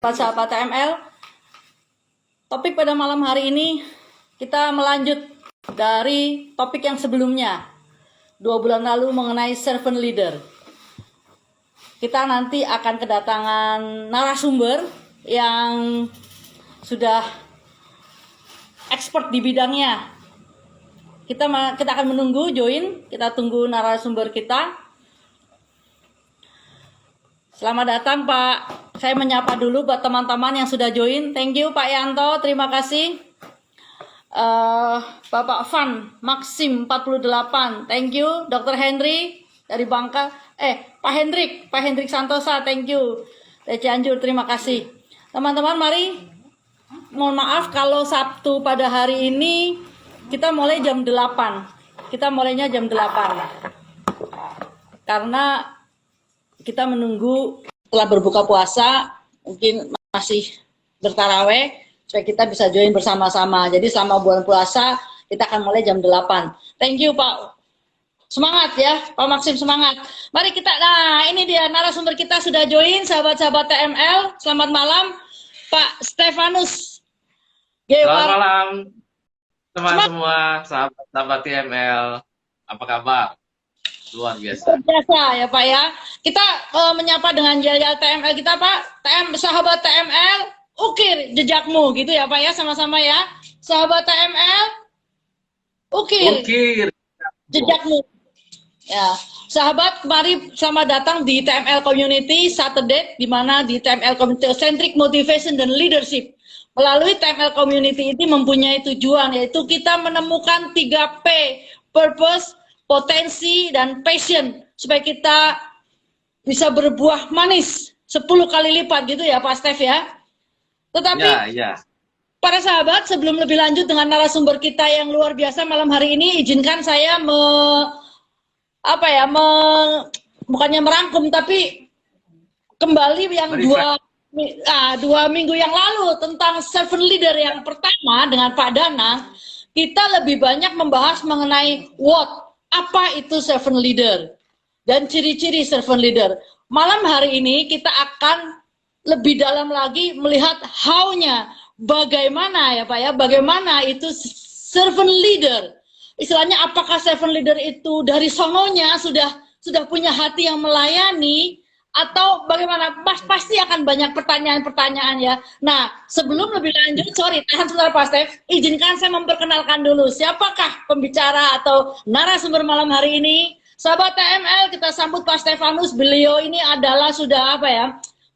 Sahabat TML, topik pada malam hari ini kita melanjut dari topik yang sebelumnya 2 bulan lalu mengenai servant leader. Kita nanti akan kedatangan narasumber yang sudah expert di bidangnya. Kita akan menunggu join, kita tunggu narasumber kita. Selamat datang Pak. Saya menyapa dulu buat teman-teman yang sudah join. Thank you Pak Yanto, terima kasih. Bapak Van Maxim 48, thank you. Dr. Henry dari Bangka, Pak Hendrik Santosa, thank you. Dari Cianjur, terima kasih. Teman-teman, mari. Mohon maaf kalau Sabtu pada hari ini kita mulai jam 8. Kita mulainya jam 8. Karena kita menunggu setelah berbuka puasa, mungkin masih bertaraweh, supaya kita bisa join bersama-sama. Jadi selama bulan puasa, kita akan mulai jam 8. Thank you Pak. Semangat ya, Pak Maxim, semangat. Mari kita, nah ini dia narasumber kita sudah join, sahabat-sahabat TML. Selamat malam, Pak Stefanus. Selamat malam, teman semua, sahabat TML. Apa kabar? Luar biasa. Luar biasa ya Pak ya. Kita menyapa dengan jaya TML kita Pak. Sahabat TML, ukir jejakmu gitu ya Pak ya, sama-sama ya. Sahabat TML, ukir jejakmu. Ya, sahabat, mari selamat datang di TML Community Saturday, di mana di TML Community Centric Motivation dan Leadership. Melalui TML Community ini mempunyai tujuan, yaitu kita menemukan 3P, purpose, potensi, dan passion, supaya kita bisa berbuah manis 10 kali lipat gitu ya Pak Stef ya. Tetapi para sahabat, sebelum lebih lanjut dengan narasumber kita yang luar biasa malam hari ini, izinkan saya bukannya merangkum, tapi kembali yang dua minggu yang lalu tentang servant leader yang pertama dengan Pak Danang. Kita lebih banyak membahas mengenai apa itu servant leader dan ciri-ciri servant leader. Malam hari ini kita akan lebih dalam lagi melihat how-nya, bagaimana ya Pak ya, bagaimana itu servant leader. Istilahnya apakah servant leader itu dari sononya sudah punya hati yang melayani, atau bagaimana? Pasti akan banyak pertanyaan-pertanyaan ya. Nah, sebelum lebih lanjut, tahan sebentar Pak Stef, izinkan saya memperkenalkan dulu siapakah pembicara atau narasumber malam hari ini. Sahabat TML, kita sambut Pak Stefanus. Beliau ini adalah sudah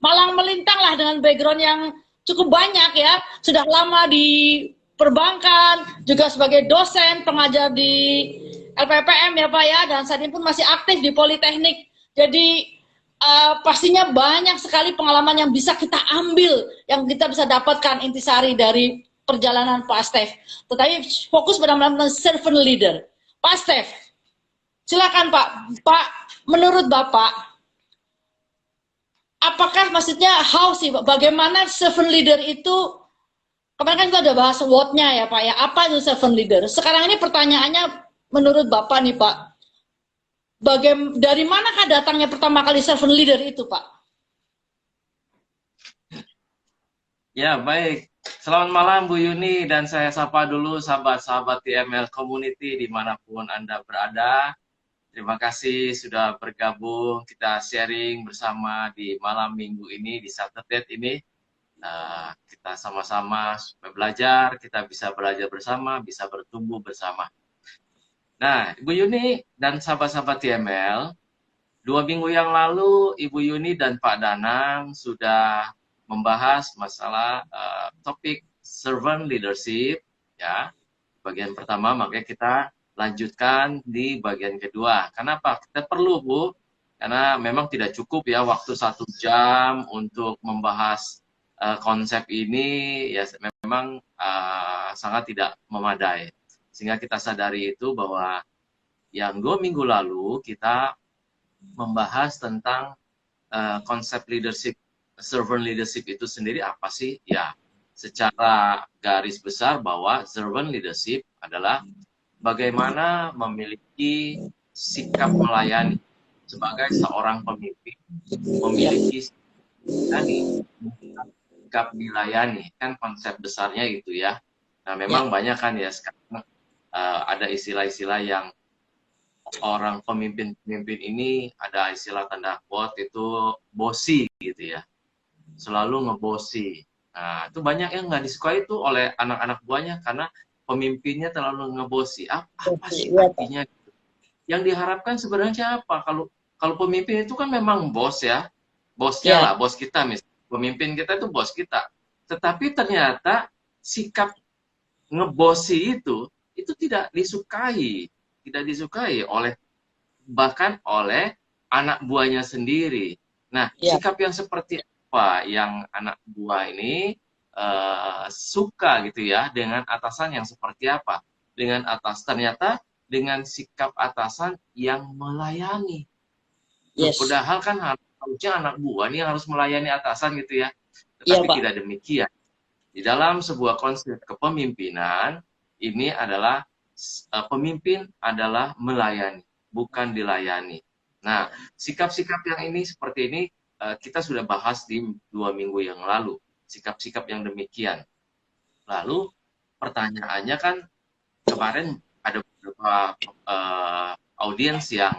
malang melintang lah dengan background yang cukup banyak ya. Sudah lama di perbankan, juga sebagai dosen, pengajar di LPPM ya Pak ya, dan saat ini pun masih aktif di Politeknik. Jadi pastinya banyak sekali pengalaman yang bisa kita ambil, yang kita bisa dapatkan intisari dari perjalanan Pak Stef. Tetapi fokus pada melakukan servant leader. Pak Stef, silakan Pak. Pak, menurut Bapak, apakah maksudnya bagaimana servant leader itu? Kemarin kan kita udah bahas what-nya ya Pak ya. Apa itu servant leader? Sekarang ini pertanyaannya menurut Bapak nih Pak. Dari manakah datangnya pertama kali servant leader itu, Pak? Ya, baik. Selamat malam Bu Yuni, dan saya sapa dulu sahabat-sahabat TML Community dimanapun Anda berada. Terima kasih sudah bergabung, kita sharing bersama di malam minggu ini, di Saturday ini. Kita sama-sama belajar, kita bisa belajar bersama, bisa bertumbuh bersama. Nah, Ibu Yuni dan sahabat-sahabat TML, 2 minggu yang lalu Ibu Yuni dan Pak Danang sudah membahas masalah topik servant leadership, ya. Bagian pertama, makanya kita lanjutkan di bagian kedua. Kenapa? Kita perlu, Bu, karena memang tidak cukup ya waktu 1 jam untuk membahas konsep ini, ya memang sangat tidak memadai. Sehingga kita sadari itu bahwa yang 2 minggu lalu kita membahas tentang konsep leadership, servant leadership itu sendiri apa sih? Ya, secara garis besar bahwa servant leadership adalah bagaimana memiliki sikap melayani sebagai seorang pemimpin, memiliki sikap dilayani, kan konsep besarnya itu ya. Nah, memang banyak kan ya sekarang ada istilah-istilah yang orang pemimpin-pemimpin ini ada istilah tanda quote itu bossy gitu ya, selalu ngebosi. Nah, itu banyak yang nggak disukai itu oleh anak-anak buahnya karena pemimpinnya terlalu ngebosi. Apa sih artinya? Yang diharapkan sebenarnya apa? Kalau pemimpin itu kan memang bos ya, bosnya lah, bos kita misalnya. Pemimpin kita itu bos kita. Tetapi ternyata sikap ngebosi itu tidak disukai oleh bahkan oleh anak buahnya sendiri. Nah, sikap yang seperti apa yang anak buah ini suka gitu ya dengan atasan yang seperti apa? Dengan ternyata dengan sikap atasan yang melayani. Padahal kan harusnya anak buah nih yang harus melayani atasan gitu ya. Tetapi tidak demikian. Di dalam sebuah konsep kepemimpinan, ini adalah pemimpin adalah melayani, bukan dilayani. Nah, sikap-sikap yang ini seperti ini kita sudah bahas di 2 minggu yang lalu. Sikap-sikap yang demikian. Lalu pertanyaannya kan kemarin ada beberapa audiens yang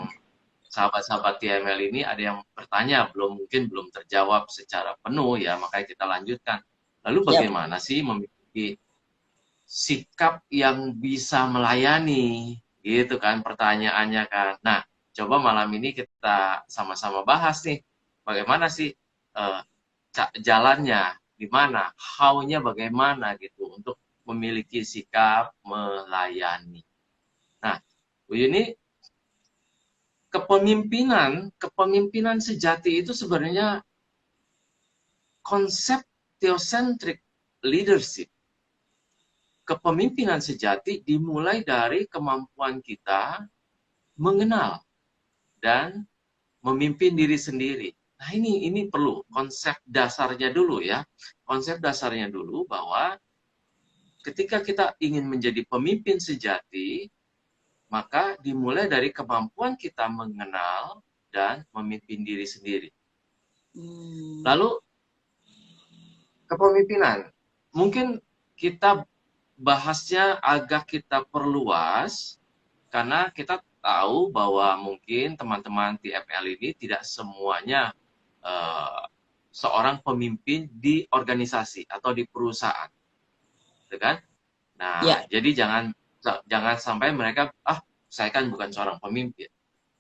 sahabat-sahabat TML ini ada yang bertanya, mungkin belum terjawab secara penuh ya, makanya kita lanjutkan. Lalu bagaimana sih memiliki sikap yang bisa melayani, gitu kan pertanyaannya kan. Nah, coba malam ini kita sama-sama bahas nih, bagaimana sih jalannya, gimana, how-nya bagaimana gitu untuk memiliki sikap melayani. Nah, Bu Yuni, kepemimpinan sejati itu sebenarnya konsep theocentric leadership. Kepemimpinan sejati dimulai dari kemampuan kita mengenal dan memimpin diri sendiri. Nah, ini perlu konsep dasarnya dulu ya. Konsep dasarnya dulu bahwa ketika kita ingin menjadi pemimpin sejati, maka dimulai dari kemampuan kita mengenal dan memimpin diri sendiri. Lalu kepemimpinan, mungkin kita bahasnya agak kita perluas karena kita tahu bahwa mungkin teman-teman TML ini tidak semuanya seorang pemimpin di organisasi atau di perusahaan, gitu kan? Nah, jadi jangan sampai mereka saya kan bukan seorang pemimpin.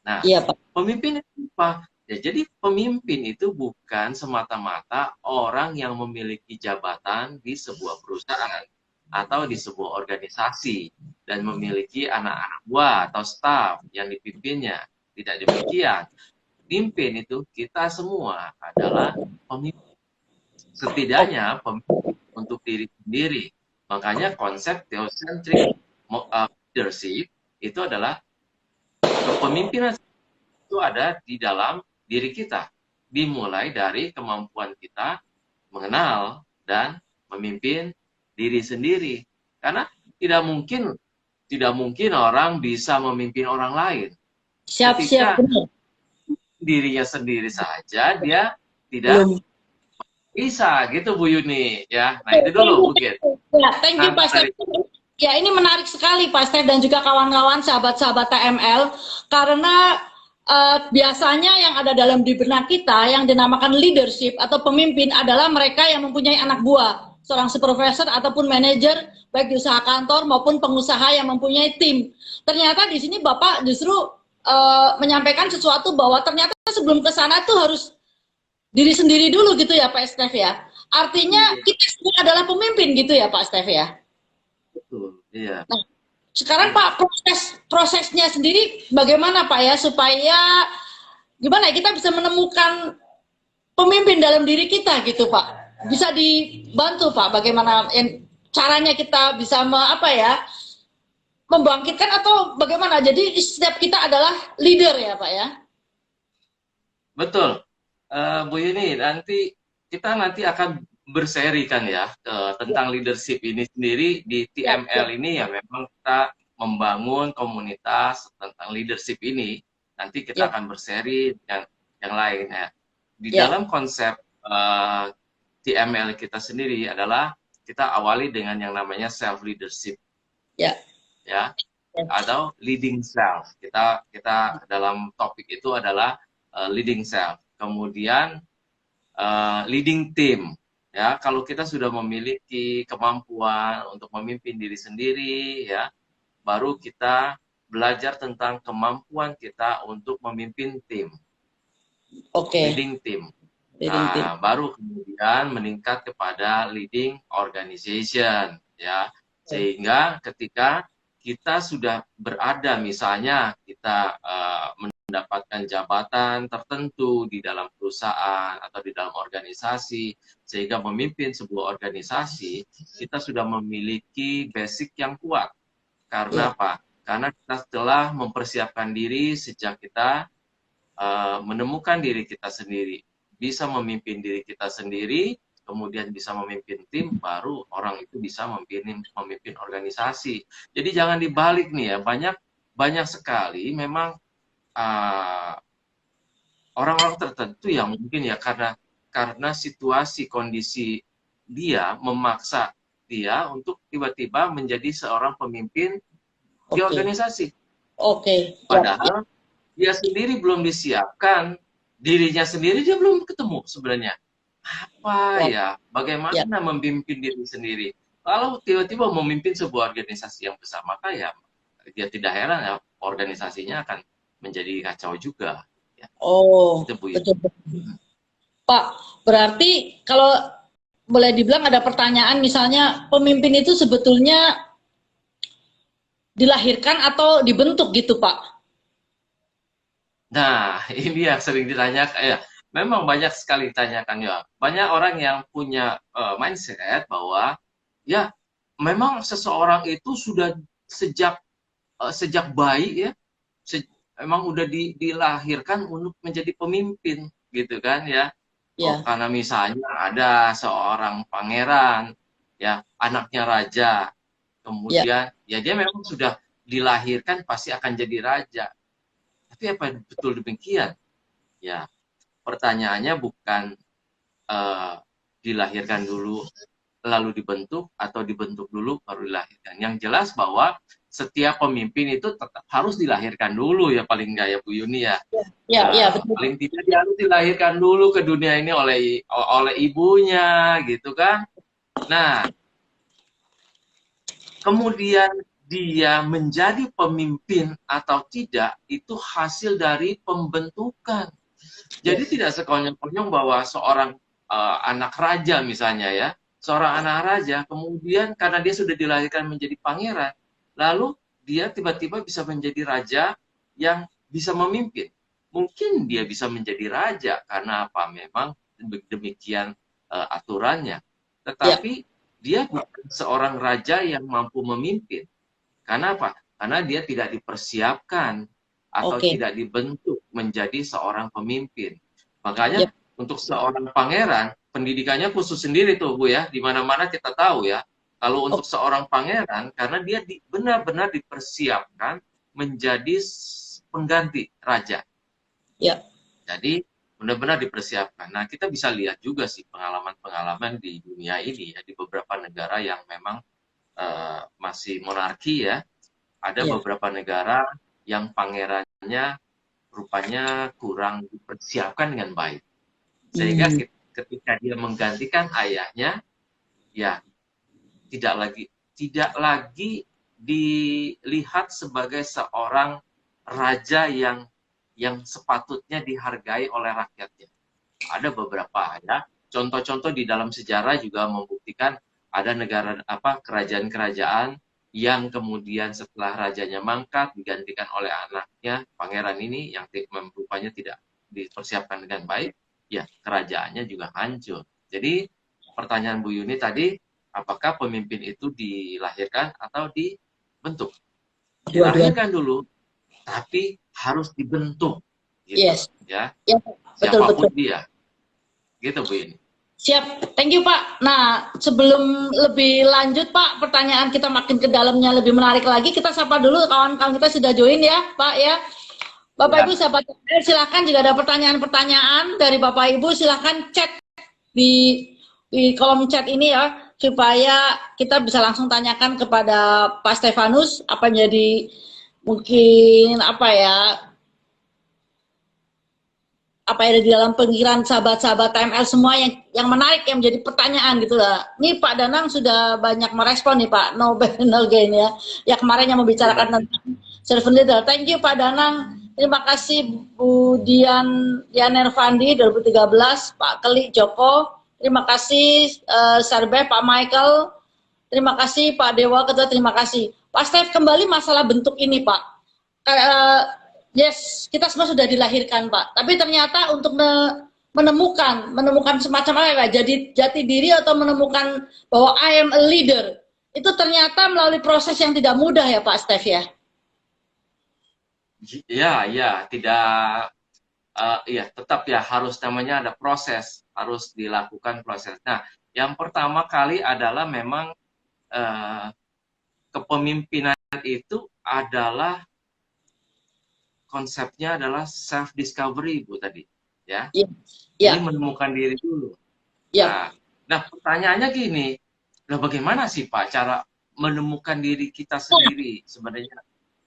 Nah, pemimpin itu apa? Ya, jadi pemimpin itu bukan semata-mata orang yang memiliki jabatan di sebuah perusahaan atau di sebuah organisasi dan memiliki anak-anak buah atau staf yang dipimpinnya. Tidak demikian. Pemimpin itu kita semua adalah pemimpin. Setidaknya pemimpin untuk diri sendiri. Makanya konsep theocentric leadership itu adalah kepemimpinan itu ada di dalam diri kita. Dimulai dari kemampuan kita mengenal dan memimpin diri sendiri. Karena tidak mungkin orang bisa memimpin orang lain. Siap-siap benar. Dirinya sendiri saja dia tidak bisa gitu Bu Yuni ya. Nah, itu dulu mungkin. Ya, thank you Pak Stef. Ya, ini menarik sekali Pak Stef dan juga kawan-kawan sahabat-sahabat TML karena biasanya yang ada dalam di benak kita yang dinamakan leadership atau pemimpin adalah mereka yang mempunyai anak buah, seorang supervisor ataupun manajer baik di usaha kantor maupun pengusaha yang mempunyai tim. Ternyata di sini Bapak justru menyampaikan sesuatu bahwa ternyata sebelum ke sana tuh harus diri sendiri dulu gitu ya Pak Stef ya. Artinya kita semua adalah pemimpin gitu ya Pak Stef ya. Betul, iya. Nah, sekarang Pak prosesnya sendiri bagaimana Pak ya supaya gimana ya kita bisa menemukan pemimpin dalam diri kita gitu Pak. Bisa dibantu Pak bagaimana caranya kita bisa membangkitkan atau bagaimana? Jadi setiap kita adalah leader ya Pak ya. Betul. Bu Yuni, kita nanti akan berseri kan ya tentang leadership ini sendiri di TML ini ya memang kita membangun komunitas tentang leadership ini. Nanti kita akan berseri yang lain ya. Di dalam konsep TML kita sendiri adalah kita awali dengan yang namanya self leadership, Ya. ya, atau leading self. Kita dalam topik itu adalah leading self. Kemudian leading team. Ya, kalau kita sudah memiliki kemampuan untuk memimpin diri sendiri, ya, baru kita belajar tentang kemampuan kita untuk memimpin tim. Oke. Leading team. Leading team. Baru kemudian meningkat kepada leading organization, ya. Sehingga ketika kita sudah berada, misalnya kita mendapatkan jabatan tertentu di dalam perusahaan atau di dalam organisasi, sehingga memimpin sebuah organisasi, kita sudah memiliki basic yang kuat. Karena apa? Karena kita telah mempersiapkan diri sejak kita menemukan diri kita sendiri, bisa memimpin diri kita sendiri, kemudian bisa memimpin tim, baru orang itu bisa memimpin organisasi. Jadi jangan dibalik nih ya, banyak sekali memang orang-orang tertentu yang mungkin ya karena situasi kondisi dia memaksa dia untuk tiba-tiba menjadi seorang pemimpin di organisasi. Padahal dia sendiri belum disiapkan, dirinya sendiri dia belum ketemu sebenarnya. Apa ya, bagaimana memimpin diri sendiri. Kalau tiba-tiba memimpin sebuah organisasi yang besar, maka ya dia tidak heran ya organisasinya akan menjadi kacau juga. Ya. Betul. Pak, berarti kalau boleh dibilang ada pertanyaan, misalnya pemimpin itu sebetulnya dilahirkan atau dibentuk gitu, Pak? Nah, ini yang sering ditanyakan ya. Memang banyak sekali ditanyakan ya. Banyak orang yang punya mindset bahwa ya memang seseorang itu sudah sejak bayi ya, memang udah dilahirkan untuk menjadi pemimpin gitu kan ya. Karena misalnya ada seorang pangeran ya, anaknya raja, kemudian ya dia memang sudah dilahirkan pasti akan jadi raja. Tapi apa betul demikian? Ya, pertanyaannya bukan dilahirkan dulu lalu dibentuk atau dibentuk dulu baru dilahirkan. Yang jelas bahwa setiap pemimpin itu tetap harus dilahirkan dulu ya, paling nggak ya Bu Yuni ya. Betul. Paling tidak dia harus dilahirkan dulu ke dunia ini oleh ibunya gitu kan. Nah, kemudian dia menjadi pemimpin atau tidak itu hasil dari pembentukan. Jadi tidak sekonyong-konyong bahwa seorang anak raja misalnya ya, seorang anak raja kemudian karena dia sudah dilahirkan menjadi pangeran, lalu dia tiba-tiba bisa menjadi raja yang bisa memimpin. Mungkin dia bisa menjadi raja karena apa? Memang demikian aturannya. Tetapi dia bukan seorang raja yang mampu memimpin. Karena apa? Karena dia tidak dipersiapkan atau tidak dibentuk menjadi seorang pemimpin. Makanya untuk seorang pangeran, pendidikannya khusus sendiri tuh Bu ya. Di mana-mana kita tahu ya. Kalau untuk seorang pangeran, karena dia benar-benar dipersiapkan menjadi pengganti raja. Jadi benar-benar dipersiapkan. Nah, kita bisa lihat juga sih pengalaman-pengalaman di dunia ini ya, di beberapa negara yang memang masih monarki ya. Ada beberapa negara yang pangerannya rupanya kurang dipersiapkan dengan baik. Sehingga ketika dia menggantikan ayahnya, ya tidak lagi dilihat sebagai seorang raja yang sepatutnya dihargai oleh rakyatnya. Ada beberapa ya, contoh-contoh di dalam sejarah juga membuktikan ada negara kerajaan-kerajaan yang kemudian setelah rajanya mangkat digantikan oleh anaknya, pangeran ini yang rupanya tidak dipersiapkan dengan baik, ya kerajaannya juga hancur. Jadi pertanyaan Bu Yuni tadi, apakah pemimpin itu dilahirkan atau dibentuk? Dilahirkan dulu, tapi harus dibentuk, gitu ya. Siapapun dia, gitu Bu Yuni. Siap, thank you Pak. Nah, sebelum lebih lanjut Pak, pertanyaan kita makin ke dalamnya lebih menarik lagi, kita sapa dulu kawan-kawan kita sudah join ya Pak ya. Bapak Ibu sahabat silakan jika ada pertanyaan-pertanyaan dari Bapak Ibu silakan chat di di kolom chat ini ya, supaya kita bisa langsung tanyakan kepada Pak Stefanus apa jadi mungkin apa yang ada di dalam pemikiran sahabat-sahabat TML semua yang menarik yang menjadi pertanyaan gitu lah. Ini Pak Danang sudah banyak merespon nih Pak, no pain no gain ya. Ya kemarin yang membicarakan tentang servant leader. Thank you Pak Danang. Terima kasih Bu Dianervandi 2013, Pak Keli Joko. Terima kasih Sarbe, Pak Michael. Terima kasih Pak Dewa Ketua, terima kasih. Pak Stef, kembali masalah bentuk ini Pak. Yes, kita semua sudah dilahirkan, Pak. Tapi ternyata untuk menemukan semacam apa, jadi jati diri atau menemukan bahwa I am a leader, itu ternyata melalui proses yang tidak mudah ya, Pak Stef ya. Ya, tidak, ya tetap ya harus namanya ada proses, harus dilakukan proses. Nah, yang pertama kali adalah memang kepemimpinan itu adalah konsepnya adalah self discovery Bu tadi ya. Ini menemukan diri dulu. Nah, pertanyaannya gini, nah bagaimana sih Pak cara menemukan diri kita sendiri sebenarnya?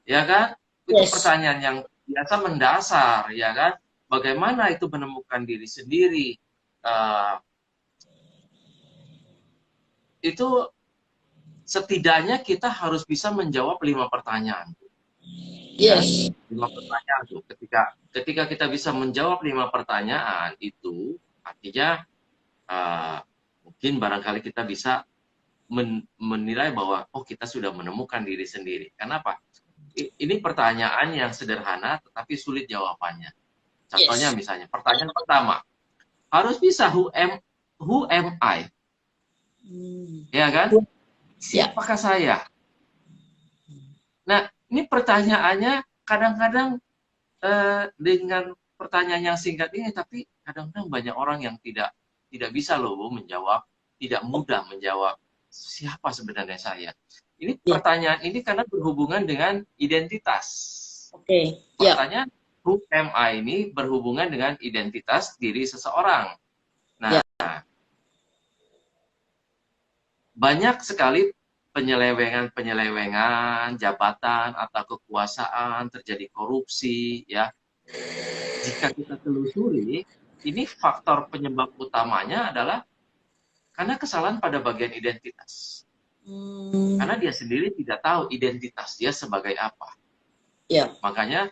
Ya kan? Itu pertanyaan yang biasa mendasar ya kan? Bagaimana itu menemukan diri sendiri? Itu setidaknya kita harus bisa menjawab 5 pertanyaan. Yes. 5 pertanyaan tuh. Ketika kita bisa menjawab 5 pertanyaan itu artinya mungkin barangkali kita bisa menilai bahwa oh kita sudah menemukan diri sendiri. Kenapa? Ini pertanyaan yang sederhana tetapi sulit jawabannya. Contohnya misalnya pertanyaan pertama harus bisa who am I? Ya kan? Siapakah saya? Nah, ini pertanyaannya kadang-kadang dengan pertanyaan yang singkat ini, tapi kadang-kadang banyak orang yang tidak bisa loh menjawab, tidak mudah menjawab siapa sebenarnya saya. Ini pertanyaan ini karena berhubungan dengan identitas. Pertanyaan who am I ini berhubungan dengan identitas diri seseorang. Nah, banyak sekali penyelewengan jabatan atau kekuasaan, terjadi korupsi ya. Jika kita telusuri, ini faktor penyebab utamanya adalah karena kesalahan pada bagian identitas. Karena dia sendiri tidak tahu identitas dia sebagai apa. Makanya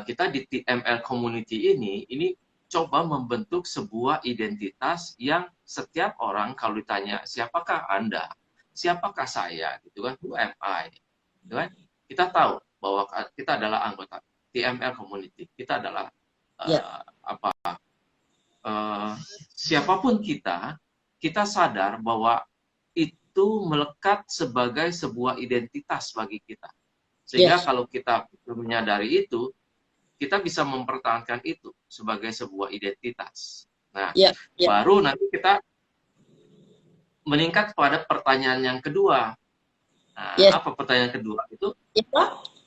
kita di TML Community ini coba membentuk sebuah identitas yang setiap orang kalau ditanya siapakah Anda, siapakah saya, gitu kan, who am I, gitu kan? Kita tahu bahwa kita adalah anggota TML Community, kita adalah siapapun kita sadar bahwa itu melekat sebagai sebuah identitas bagi kita, sehingga kalau kita menyadari itu, kita bisa mempertahankan itu sebagai sebuah identitas. Nah, baru nanti kita meningkat pada pertanyaan yang kedua. Nah, apa pertanyaan kedua itu?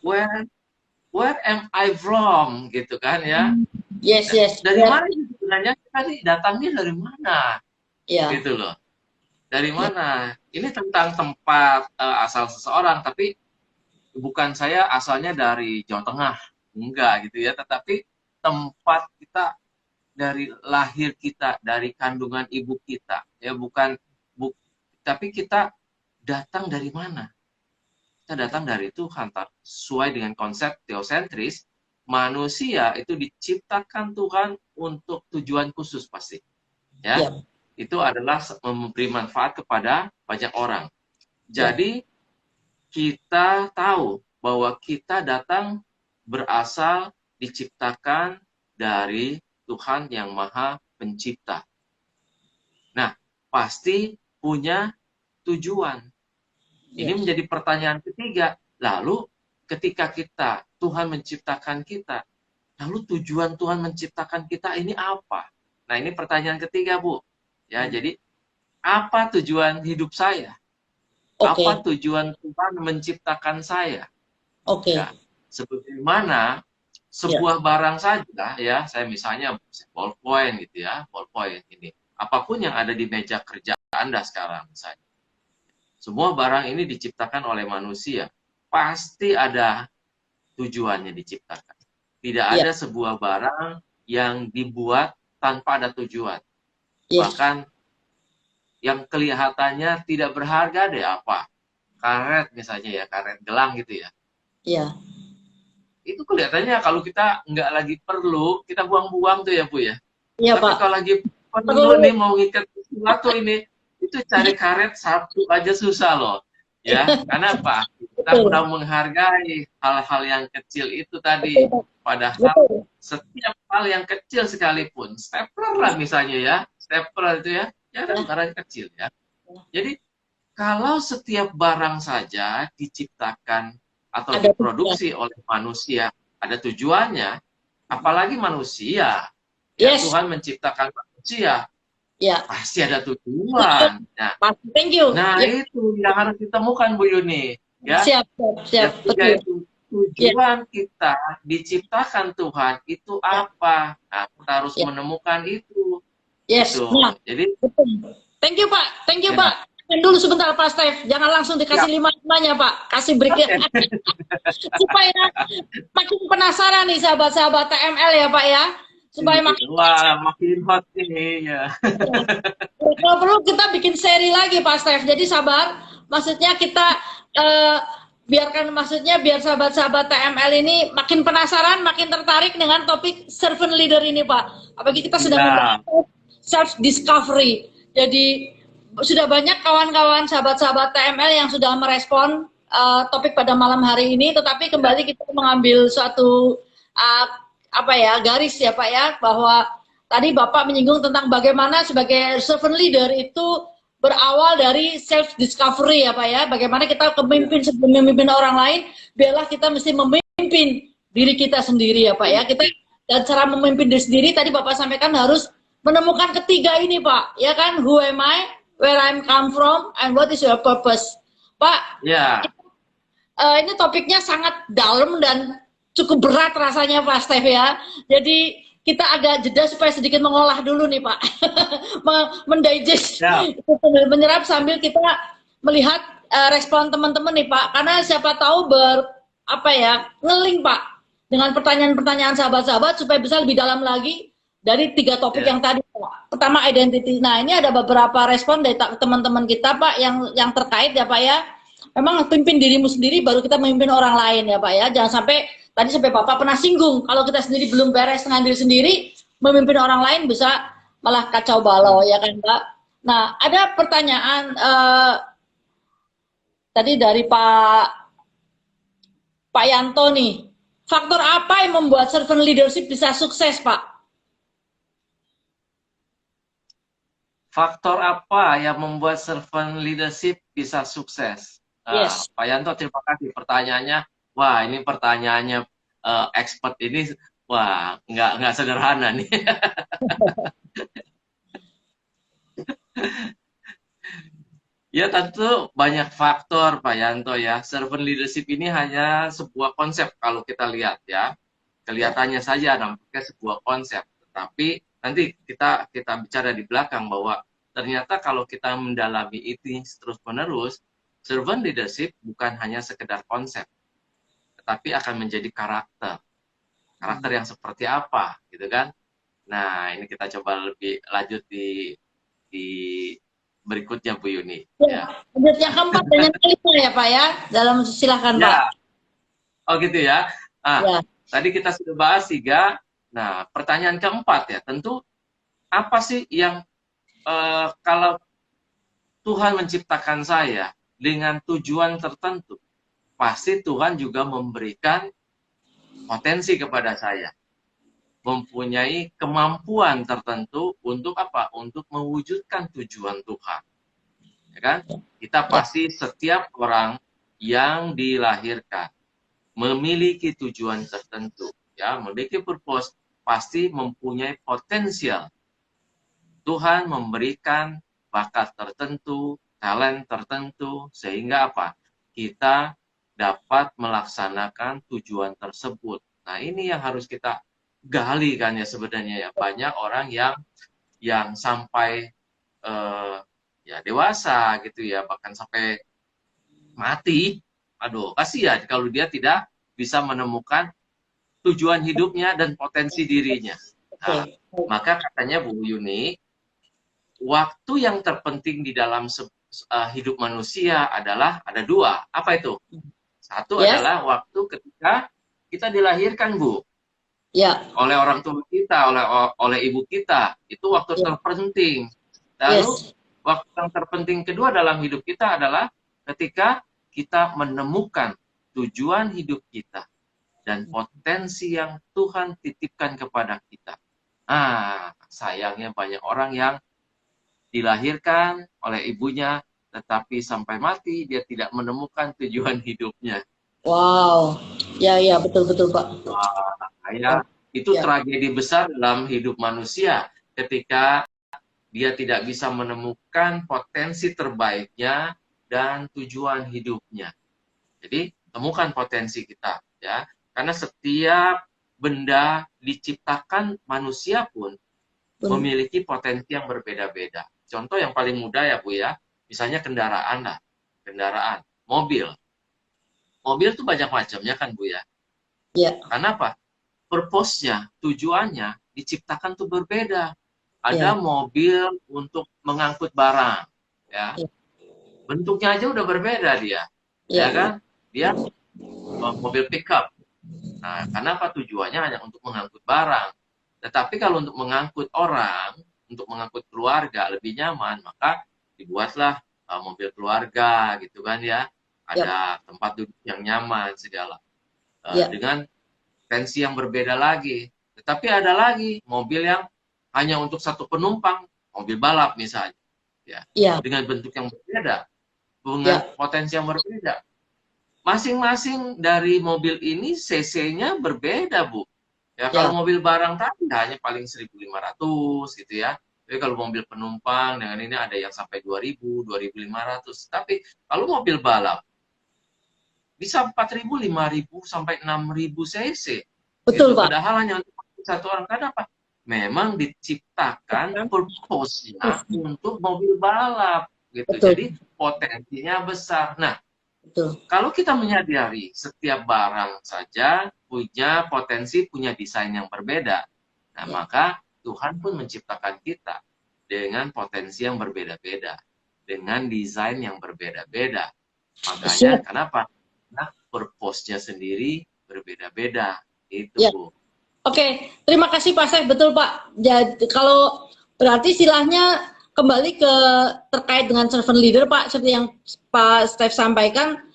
Where am I from? Gitu kan ya? Dari mana sebenarnya kita datangnya dari mana? Gitu loh. Dari mana? Ini tentang tempat asal seseorang, tapi bukan saya asalnya dari Jawa Tengah, enggak gitu ya. Tetapi tempat kita dari lahir kita, dari kandungan ibu kita, ya tapi kita datang dari mana? Kita datang dari Tuhan, sesuai dengan konsep teosentris, manusia itu diciptakan Tuhan untuk tujuan khusus pasti. Ya, itu adalah memberi manfaat kepada banyak orang. Jadi kita tahu bahwa kita datang berasal diciptakan dari Tuhan yang Maha Pencipta. Nah, pasti punya tujuan. Ini menjadi pertanyaan ketiga. Lalu ketika Tuhan menciptakan kita, lalu tujuan Tuhan menciptakan kita ini apa? Nah, ini pertanyaan ketiga, Bu. Ya, jadi apa tujuan hidup saya? Apa tujuan Tuhan menciptakan saya? Ya, sebagaimana sebuah barang saja, ya, saya misalnya ballpoint gitu ya, ballpoint ini. apapun yang ada di meja kerja Anda sekarang misalnya. Semua barang ini diciptakan oleh manusia. Pasti ada tujuannya diciptakan. Tidak Iya. ada sebuah barang yang dibuat tanpa ada tujuan. Yes. Bahkan yang kelihatannya tidak berharga deh apa? Karet misalnya ya, karet gelang gitu ya. Iya. Itu kelihatannya kalau kita nggak lagi perlu, kita buang-buang tuh ya Bu ya. Iya, Tapi Pak. kalau lagi perlu Perlu. nih mau ngikat sesuatu ini, itu cari karet satu aja susah loh. Ya, karena apa? Kita Betul. kurang menghargai hal-hal yang kecil itu tadi. Betul. Padahal Betul. setiap hal yang kecil sekalipun, stapler lah misalnya ya, stapler itu ya kan barang kecil ya. Jadi kalau setiap barang saja diciptakan atau Ada diproduksi oleh manusia, ada tujuannya, apalagi manusia. Ya, Yes. Tuhan menciptakan manusia, Ya. pasti ada tujuan. Nah, Thank you. itu yang harus ditemukan Bu Yuni. Ya, Siap. Ketiga Betul. itu tujuan kita diciptakan Tuhan itu apa? Nah, kita harus menemukan itu. Yes. Gitu. Nah, jadi, betul. Thank you Pak. Thank you ya. Pak. Dulu sebentar Pak Stef, jangan langsung dikasih 5-5-nya Pak, kasih breaknya supaya makin penasaran nih sahabat-sahabat TML ya Pak ya, supaya makin hot ini ya. Kalau perlu kita bikin seri lagi Pak Stef, jadi sabar, maksudnya kita biar sahabat-sahabat TML ini makin penasaran, makin tertarik dengan topik servant leader ini Pak, apalagi kita sudah membahas self discovery, jadi sudah banyak kawan-kawan sahabat-sahabat TML yang sudah merespon topik pada malam hari ini, tetapi kembali kita mengambil suatu garis ya Pak ya, bahwa tadi Bapak menyinggung tentang bagaimana sebagai servant leader itu berawal dari self discovery ya Pak ya, bagaimana kita memimpin sebelum memimpin orang lain, biarlah kita mesti memimpin diri kita sendiri ya Pak ya. Kita dan cara memimpin diri sendiri tadi Bapak sampaikan harus menemukan ketiga ini Pak, ya kan, who am I, where I'm come from, and what is your purpose. Pak, ini topiknya sangat dalam dan cukup berat rasanya Pak Stef ya. Jadi kita agak jeda supaya sedikit mengolah dulu nih Pak, mendigest, menyerap sambil kita melihat respon teman-teman nih Pak. Karena siapa tahu ngeling Pak dengan pertanyaan-pertanyaan sahabat-sahabat supaya bisa lebih dalam lagi dari 3 topik yang tadi Pak. Pertama identity. Nah ini ada beberapa respon dari teman-teman kita Pak yang terkait ya Pak ya. Memang pimpin dirimu sendiri baru kita memimpin orang lain ya Pak ya. Jangan sampai tadi Bapak pernah singgung kalau kita sendiri belum beres dengan diri sendiri, memimpin orang lain bisa malah kacau balau ya kan Pak. Nah ada pertanyaan tadi dari Pak Yanto nih. Faktor apa yang membuat servant leadership bisa sukses Pak? Faktor apa yang membuat servant leadership bisa sukses? Pak Yanto, terima kasih pertanyaannya. Wah, ini pertanyaannya expert ini, wah, nggak sederhana nih. Ya tentu banyak faktor Pak Yanto ya. Servant leadership ini hanya sebuah konsep kalau kita lihat ya. Kelihatannya saja nampaknya sebuah konsep, tetapi nanti kita bicara di belakang bahwa ternyata kalau kita mendalami itu terus-menerus, servant leadership bukan hanya sekedar konsep, tetapi akan menjadi karakter. Karakter yang seperti apa, gitu kan? Nah, ini kita coba lebih lanjut di berikutnya Bu Yuni. Ya. Yang keempat dan yang kelima ya Pak ya, dalam silakan Pak. Oh gitu ya. Tadi kita sudah bahas 3. Nah, pertanyaan keempat ya, tentu apa sih yang kalau Tuhan menciptakan saya dengan tujuan tertentu, pasti Tuhan juga memberikan potensi kepada saya, mempunyai kemampuan tertentu untuk apa? Untuk mewujudkan tujuan Tuhan. Ya kan? Kita pasti setiap orang yang dilahirkan memiliki tujuan tertentu, ya, memiliki purpose, pasti mempunyai potensial. Tuhan memberikan bakat tertentu, talent tertentu, sehingga apa? Kita dapat melaksanakan tujuan tersebut. Nah, ini yang harus kita gali kan ya sebenarnya ya. Banyak orang yang sampai ya dewasa gitu ya, bahkan sampai mati. Aduh, kasihan kalau dia tidak bisa menemukan tujuan hidupnya dan potensi dirinya. Nah, maka katanya Bu Yuni, waktu yang terpenting di dalam hidup manusia adalah ada dua. Apa itu? Satu adalah waktu ketika kita dilahirkan, Bu. Ya. Oleh orang tua kita, oleh ibu kita. Itu waktu terpenting. Lalu waktu yang terpenting kedua dalam hidup kita adalah ketika kita menemukan tujuan hidup kita dan potensi yang Tuhan titipkan kepada kita. Sayangnya banyak orang yang dilahirkan oleh ibunya, tetapi sampai mati dia tidak menemukan tujuan hidupnya. Wow, ya betul Pak. Itu tragedi besar dalam hidup manusia ketika dia tidak bisa menemukan potensi terbaiknya dan tujuan hidupnya. Jadi temukan potensi kita, ya, karena setiap benda diciptakan manusia pun memiliki potensi yang berbeda-beda. Contoh yang paling mudah ya Bu ya, misalnya kendaraan lah, kendaraan, mobil. Mobil tuh banyak macamnya kan Bu ya. Iya. Karena apa? Purpose-nya, tujuannya diciptakan tuh berbeda. Ada mobil untuk mengangkut barang, ya. Bentuknya aja udah berbeda dia, ya kan? Dia mobil pickup. Nah, kenapa tujuannya hanya untuk mengangkut barang? Tetapi kalau untuk mengangkut orang, untuk mengangkut keluarga lebih nyaman, maka dibuatlah mobil keluarga, gitu kan ya? Ada tempat duduk yang nyaman segala. Dengan tensi yang berbeda lagi. Tetapi ada lagi mobil yang hanya untuk satu penumpang, mobil balap misalnya, ya, dengan bentuk yang berbeda, dengan potensi yang berbeda. Masing-masing dari mobil ini cc-nya berbeda, Bu. Ya, kalau mobil barang tadi hanya paling 1.500 gitu ya. Tapi kalau mobil penumpang dengan ini ada yang sampai 2.000, 2.500. Tapi kalau mobil balap bisa 4.000, 5.000 sampai 6.000 cc. Betul, itu Pak. Padahal hanya untuk satu orang. Kenapa? Memang diciptakan purpose-nya untuk mobil balap gitu. Betul. Jadi potensinya besar. Nah, betul. Kalau kita menyadari setiap barang saja punya potensi, punya desain yang berbeda. Nah, maka Tuhan pun menciptakan kita dengan potensi yang berbeda-beda, dengan desain yang berbeda-beda. Makanya kenapa? Nah, purpose-nya sendiri berbeda-beda. Itu, Bu. Oke, terima kasih Pak Stef, betul Pak. Jadi kalau berarti istilahnya kembali ke terkait dengan servant leader Pak, seperti yang Pak Stef sampaikan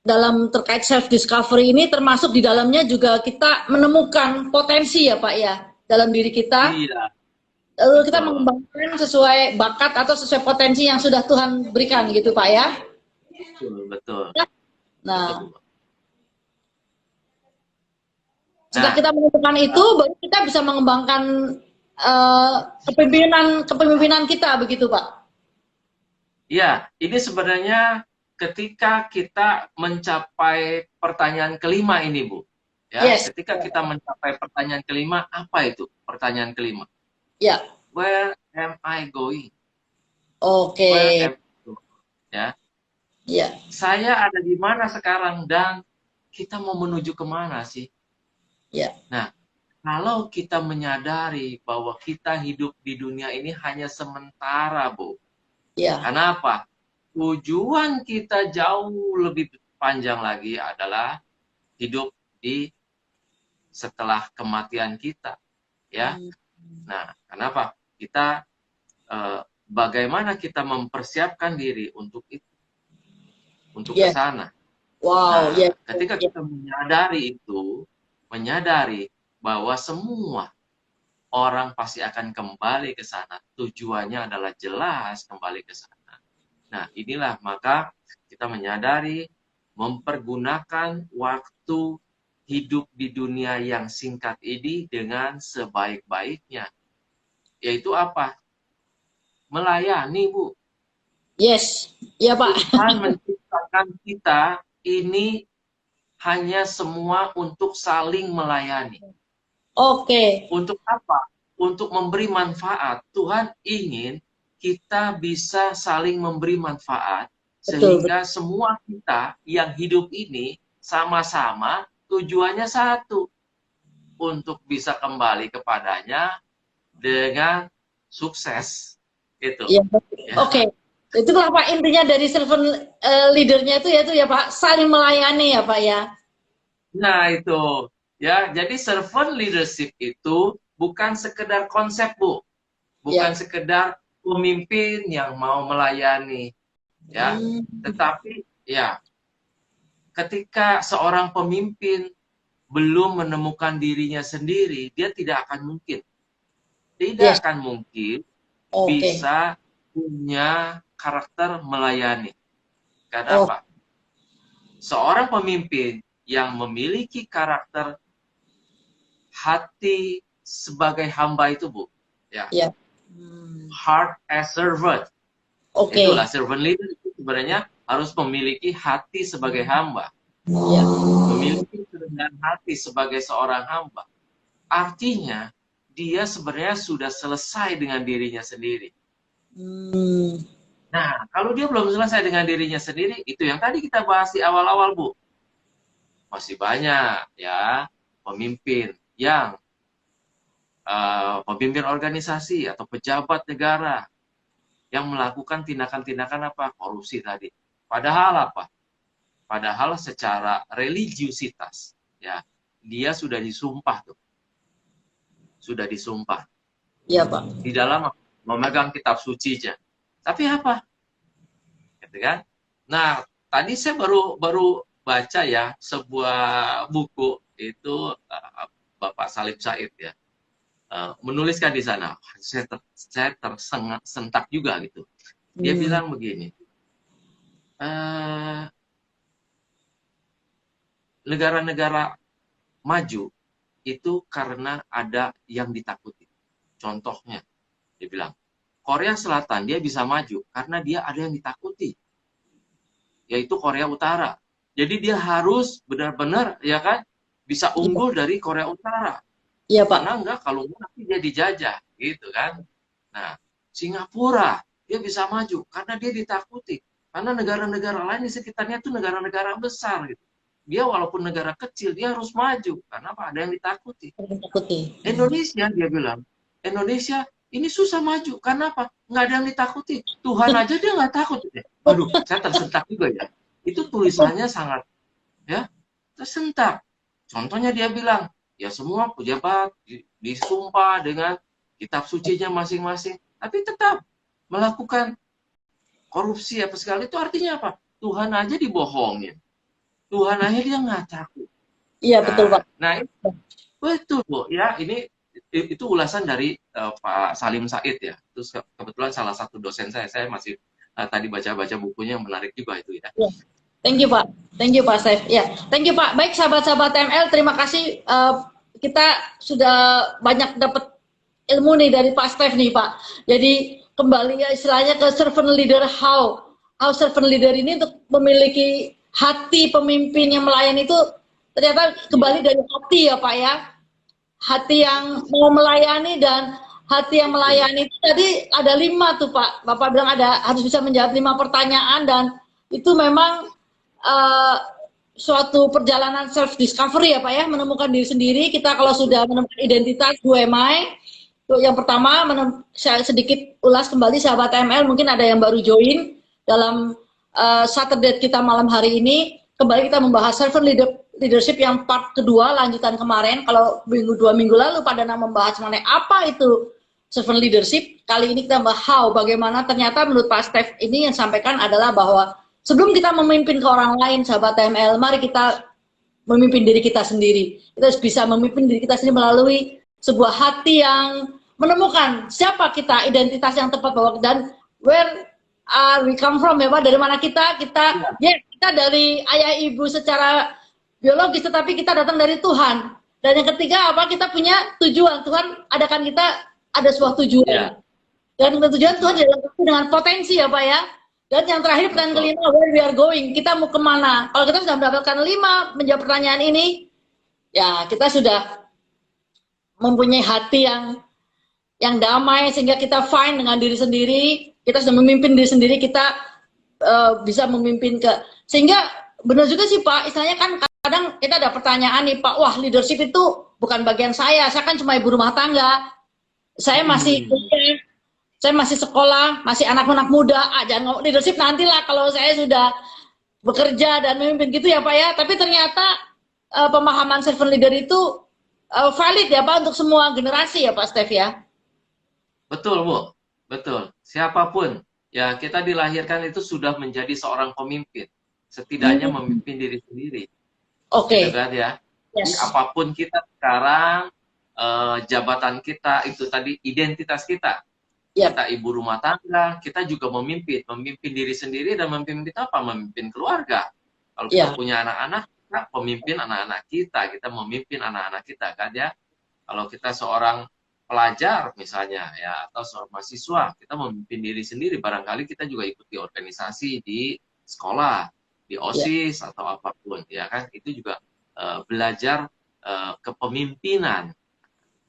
dalam terkait self discovery ini, termasuk di dalamnya juga kita menemukan potensi ya Pak ya dalam diri kita. Iya. Lalu kita mengembangkan sesuai bakat atau sesuai potensi yang sudah Tuhan berikan gitu Pak ya. Betul. Nah. Setelah kita menemukan itu, baru kita bisa mengembangkan kepemimpinan kita, begitu Pak? Iya, ini sebenarnya ketika kita mencapai pertanyaan kelima ini, Bu. Ya, ketika kita mencapai pertanyaan kelima, apa itu pertanyaan kelima? Ya. Where am I going? Oke. Ya. Ya. Saya ada di mana sekarang dan kita mau menuju kemana sih? Ya. Nah, kalau kita menyadari bahwa kita hidup di dunia ini hanya sementara, Bu. Ya. Kenapa? Tujuan kita jauh lebih panjang lagi adalah hidup di setelah kematian kita, ya. Nah, kenapa? Kita bagaimana kita mempersiapkan diri untuk itu, untuk ke sana. Wow. Nah, ketika kita menyadari itu, menyadari bahwa semua orang pasti akan kembali ke sana. Tujuannya adalah jelas kembali ke sana. Nah, inilah maka kita menyadari mempergunakan waktu hidup di dunia yang singkat ini dengan sebaik-baiknya. Yaitu apa? Melayani, Bu. Yes. Iya, Pak. Tuhan menciptakan kita ini hanya semua untuk saling melayani. Oke. Untuk apa? untuk memberi manfaat. Tuhan ingin kita bisa saling memberi manfaat, sehingga semua kita yang hidup ini sama-sama tujuannya satu, untuk bisa kembali kepadanya dengan sukses. Gitu. Ya. Oke. Itulah Pak intinya dari servant leadernya itu ya Pak, saling melayani ya Pak ya. Nah itu ya, jadi servant leadership itu bukan sekedar konsep Bu, bukan sekedar pemimpin yang mau melayani ya, tetapi ya ketika seorang pemimpin belum menemukan dirinya sendiri, dia tidak akan mungkin bisa punya karakter melayani. Karena apa? Seorang pemimpin yang memiliki karakter hati sebagai hamba itu Bu, ya, heart as servant. Itulah servant leader itu sebenarnya harus memiliki hati sebagai hamba, memiliki kerendahan hati sebagai seorang hamba. Artinya dia sebenarnya sudah selesai dengan dirinya sendiri. Nah, kalau dia belum selesai dengan dirinya sendiri, itu yang tadi kita bahas di awal-awal Bu. Masih banyak ya pemimpin yang pemimpin organisasi atau pejabat negara yang melakukan tindakan-tindakan apa? Korupsi tadi. Padahal apa? Padahal secara religiusitas ya, dia sudah disumpah tuh. Sudah disumpah. Iya, Pak. Di dalam memegang kitab sucinya. Tapi apa? Gitu kan? Nah, tadi saya baru baca ya sebuah buku itu Bapak Salim Said ya. Menuliskan di sana, saya tersentak juga gitu. Dia bilang begini, negara-negara maju itu karena ada yang ditakuti. Contohnya, dia bilang, Korea Selatan dia bisa maju karena dia ada yang ditakuti, yaitu Korea Utara. Jadi dia harus benar-benar ya kan bisa unggul dari Korea Utara. Iya, Pak. Karena enggak, kalau nanti dia dijajah, gitu kan. Nah, Singapura, dia bisa maju, karena dia ditakuti. Karena negara-negara lain di sekitarnya itu negara-negara besar, gitu. Dia walaupun negara kecil, dia harus maju. Karena apa? Ada yang ditakuti. Indonesia, dia bilang, Indonesia ini susah maju. Karena apa? Nggak ada yang ditakuti. Tuhan aja dia nggak takut. Aduh, saya tersentak juga ya. Itu tulisannya sangat, ya, tersentak. Contohnya dia bilang, ya semua pejabat disumpah dengan kitab sucinya masing-masing, tapi tetap melakukan korupsi apa segala. Itu artinya apa? Tuhan aja dibohongin. Tuhan aja dia nggak takut. Iya, betul Pak. Nah, betul Bu. Ya, itu ulasan dari Pak Salim Said ya. Terus kebetulan salah satu dosen saya masih tadi baca-baca bukunya, menarik juga itu ya. Thank you Pak, Saif. Ya, thank you Pak. Baik sahabat-sahabat TML, terima kasih. Kita sudah banyak dapat ilmu nih dari Pak Saif nih Pak. Jadi kembali ya istilahnya ke servant leader, how servant leader ini untuk memiliki hati pemimpin yang melayani itu ternyata kembali dari hati ya Pak ya. Hati yang mau melayani dan hati yang melayani itu tadi ada 5 tuh Pak. Bapak bilang harus bisa menjawab 5 pertanyaan, dan itu memang suatu perjalanan self discovery ya Pak ya, menemukan diri sendiri. Kita kalau sudah menemukan identitas, who am I? Yang pertama, saya sedikit ulas kembali sahabat ML, mungkin ada yang baru join dalam Saturday kita malam hari ini. Kembali kita membahas servant leadership yang part kedua, lanjutan kemarin. Kalau 2 minggu lalu pada membahas mengenai apa itu servant leadership, kali ini kita bahas how, bagaimana ternyata menurut Pak Steph ini yang sampaikan adalah bahwa sebelum kita memimpin ke orang lain, sahabat TML, mari kita memimpin diri kita sendiri. Kita harus bisa memimpin diri kita sendiri melalui sebuah hati yang menemukan siapa kita, identitas yang tepat, bahwa dan where we come from ya Pak, dari mana kita dari ayah ibu secara biologis, tetapi kita datang dari Tuhan. Dan yang ketiga apa? Kita punya tujuan. Tuhan adakan kita ada sebuah tujuan. Dan tujuan Tuhan dengan potensi ya Pak ya. Dan yang terakhir pertanyaan kelima, where we are going, kita mau kemana? Kalau kita sudah mendapatkan 5 menjawab pertanyaan ini, ya kita sudah mempunyai hati yang yang damai sehingga kita fine dengan diri sendiri, kita sudah memimpin diri sendiri, kita bisa memimpin sehingga benar juga sih Pak, istilahnya kan kadang kita ada pertanyaan nih Pak, wah leadership itu bukan bagian saya kan cuma ibu rumah tangga, saya masih kuliah, saya masih sekolah, masih anak-anak muda, jangan ngomong leadership nantilah kalau saya sudah bekerja dan memimpin gitu ya Pak ya. Tapi ternyata pemahaman servant leader itu valid ya Pak untuk semua generasi ya Pak Steph ya. Betul Bu, betul. Siapapun ya kita dilahirkan itu sudah menjadi seorang pemimpin, setidaknya memimpin diri sendiri. Oke. Gitu kan ya. Yes. Jadi apapun kita sekarang, jabatan kita itu tadi identitas kita. Yep. Kita ibu rumah tangga, kita juga memimpin diri sendiri dan memimpin kita apa? Memimpin keluarga. Kalau kita punya anak-anak, kita pemimpin anak-anak kita memimpin anak-anak kita kan ya. Kalau kita seorang pelajar misalnya ya atau seorang mahasiswa, kita memimpin diri sendiri, barangkali kita juga ikuti organisasi di sekolah, di OSIS atau apapun ya kan, itu juga belajar kepemimpinan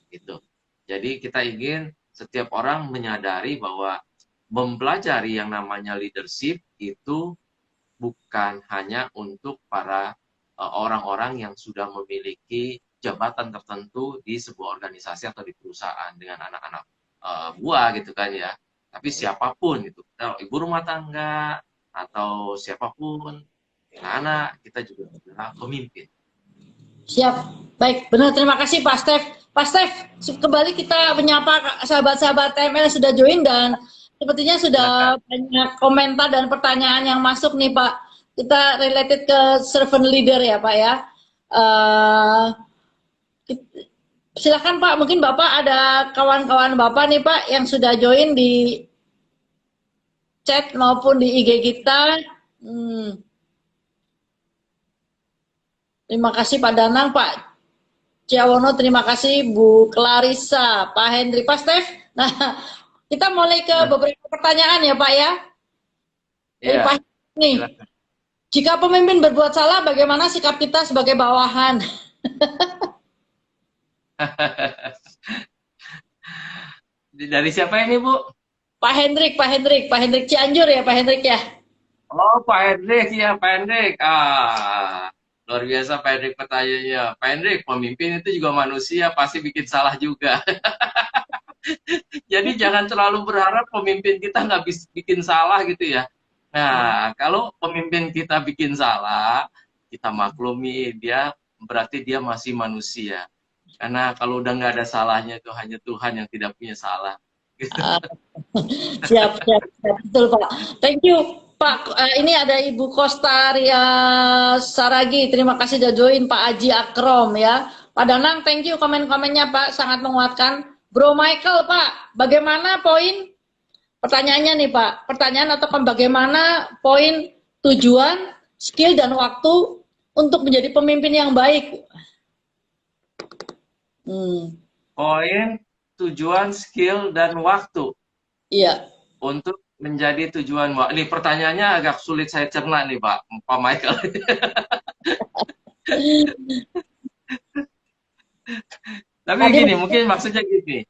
gitu. Jadi kita ingin setiap orang menyadari bahwa mempelajari yang namanya leadership itu bukan hanya untuk para orang-orang yang sudah memiliki jabatan tertentu di sebuah organisasi atau di perusahaan dengan anak-anak buah gitu kan ya. Tapi siapapun itu, ibu rumah tangga atau siapapun, anak kita juga adalah pemimpin. Siap, baik, benar. Terima kasih Pak Steph. Pak Steph, kembali kita menyapa sahabat-sahabat TML yang sudah join dan sepertinya sudah banyak komentar dan pertanyaan yang masuk nih Pak. Kita related ke servant leader ya Pak ya. Silakan Pak, mungkin Bapak ada kawan-kawan Bapak nih Pak yang sudah join di chat maupun di IG kita. Terima kasih Pak Danang, Pak Ciawono, terima kasih Bu Clarissa, Pak Hendri, Pak Steph. Nah, kita mulai ke beberapa pertanyaan ya Pak ya. Dari Pak nih. Jika pemimpin berbuat salah, bagaimana sikap kita sebagai bawahan? Dari siapa ini Bu? Pak Hendrik Cianjur ya Pak Hendrik ya. Oh Pak Hendrik ya Pak Hendrik. Luar biasa Pak Hendrik pertanyaannya. Pak Hendrik, pemimpin itu juga manusia, pasti bikin salah juga. Jadi jangan terlalu berharap pemimpin kita nggak bikin salah gitu ya. Nah, kalau pemimpin kita bikin salah, kita maklumi dia, berarti dia masih manusia. Karena kalau udah nggak ada salahnya itu hanya Tuhan yang tidak punya salah. Siap, betul Pak. Thank you. Pak, ini ada Ibu Kostaria Saragi, terima kasih sudah join. Pak Aji Akrom ya. Pak Danang, thank you komen-komennya Pak, sangat menguatkan. Bro Michael Pak, bagaimana poin, pertanyaannya nih Pak, pertanyaan atau bagaimana poin tujuan, skill dan waktu untuk menjadi pemimpin yang baik? Poin, tujuan, skill, dan waktu. Iya. Untuk menjadi tujuan. Ini pertanyaannya agak sulit saya cerna nih Pak Michael. Tapi gini, mungkin maksudnya gini.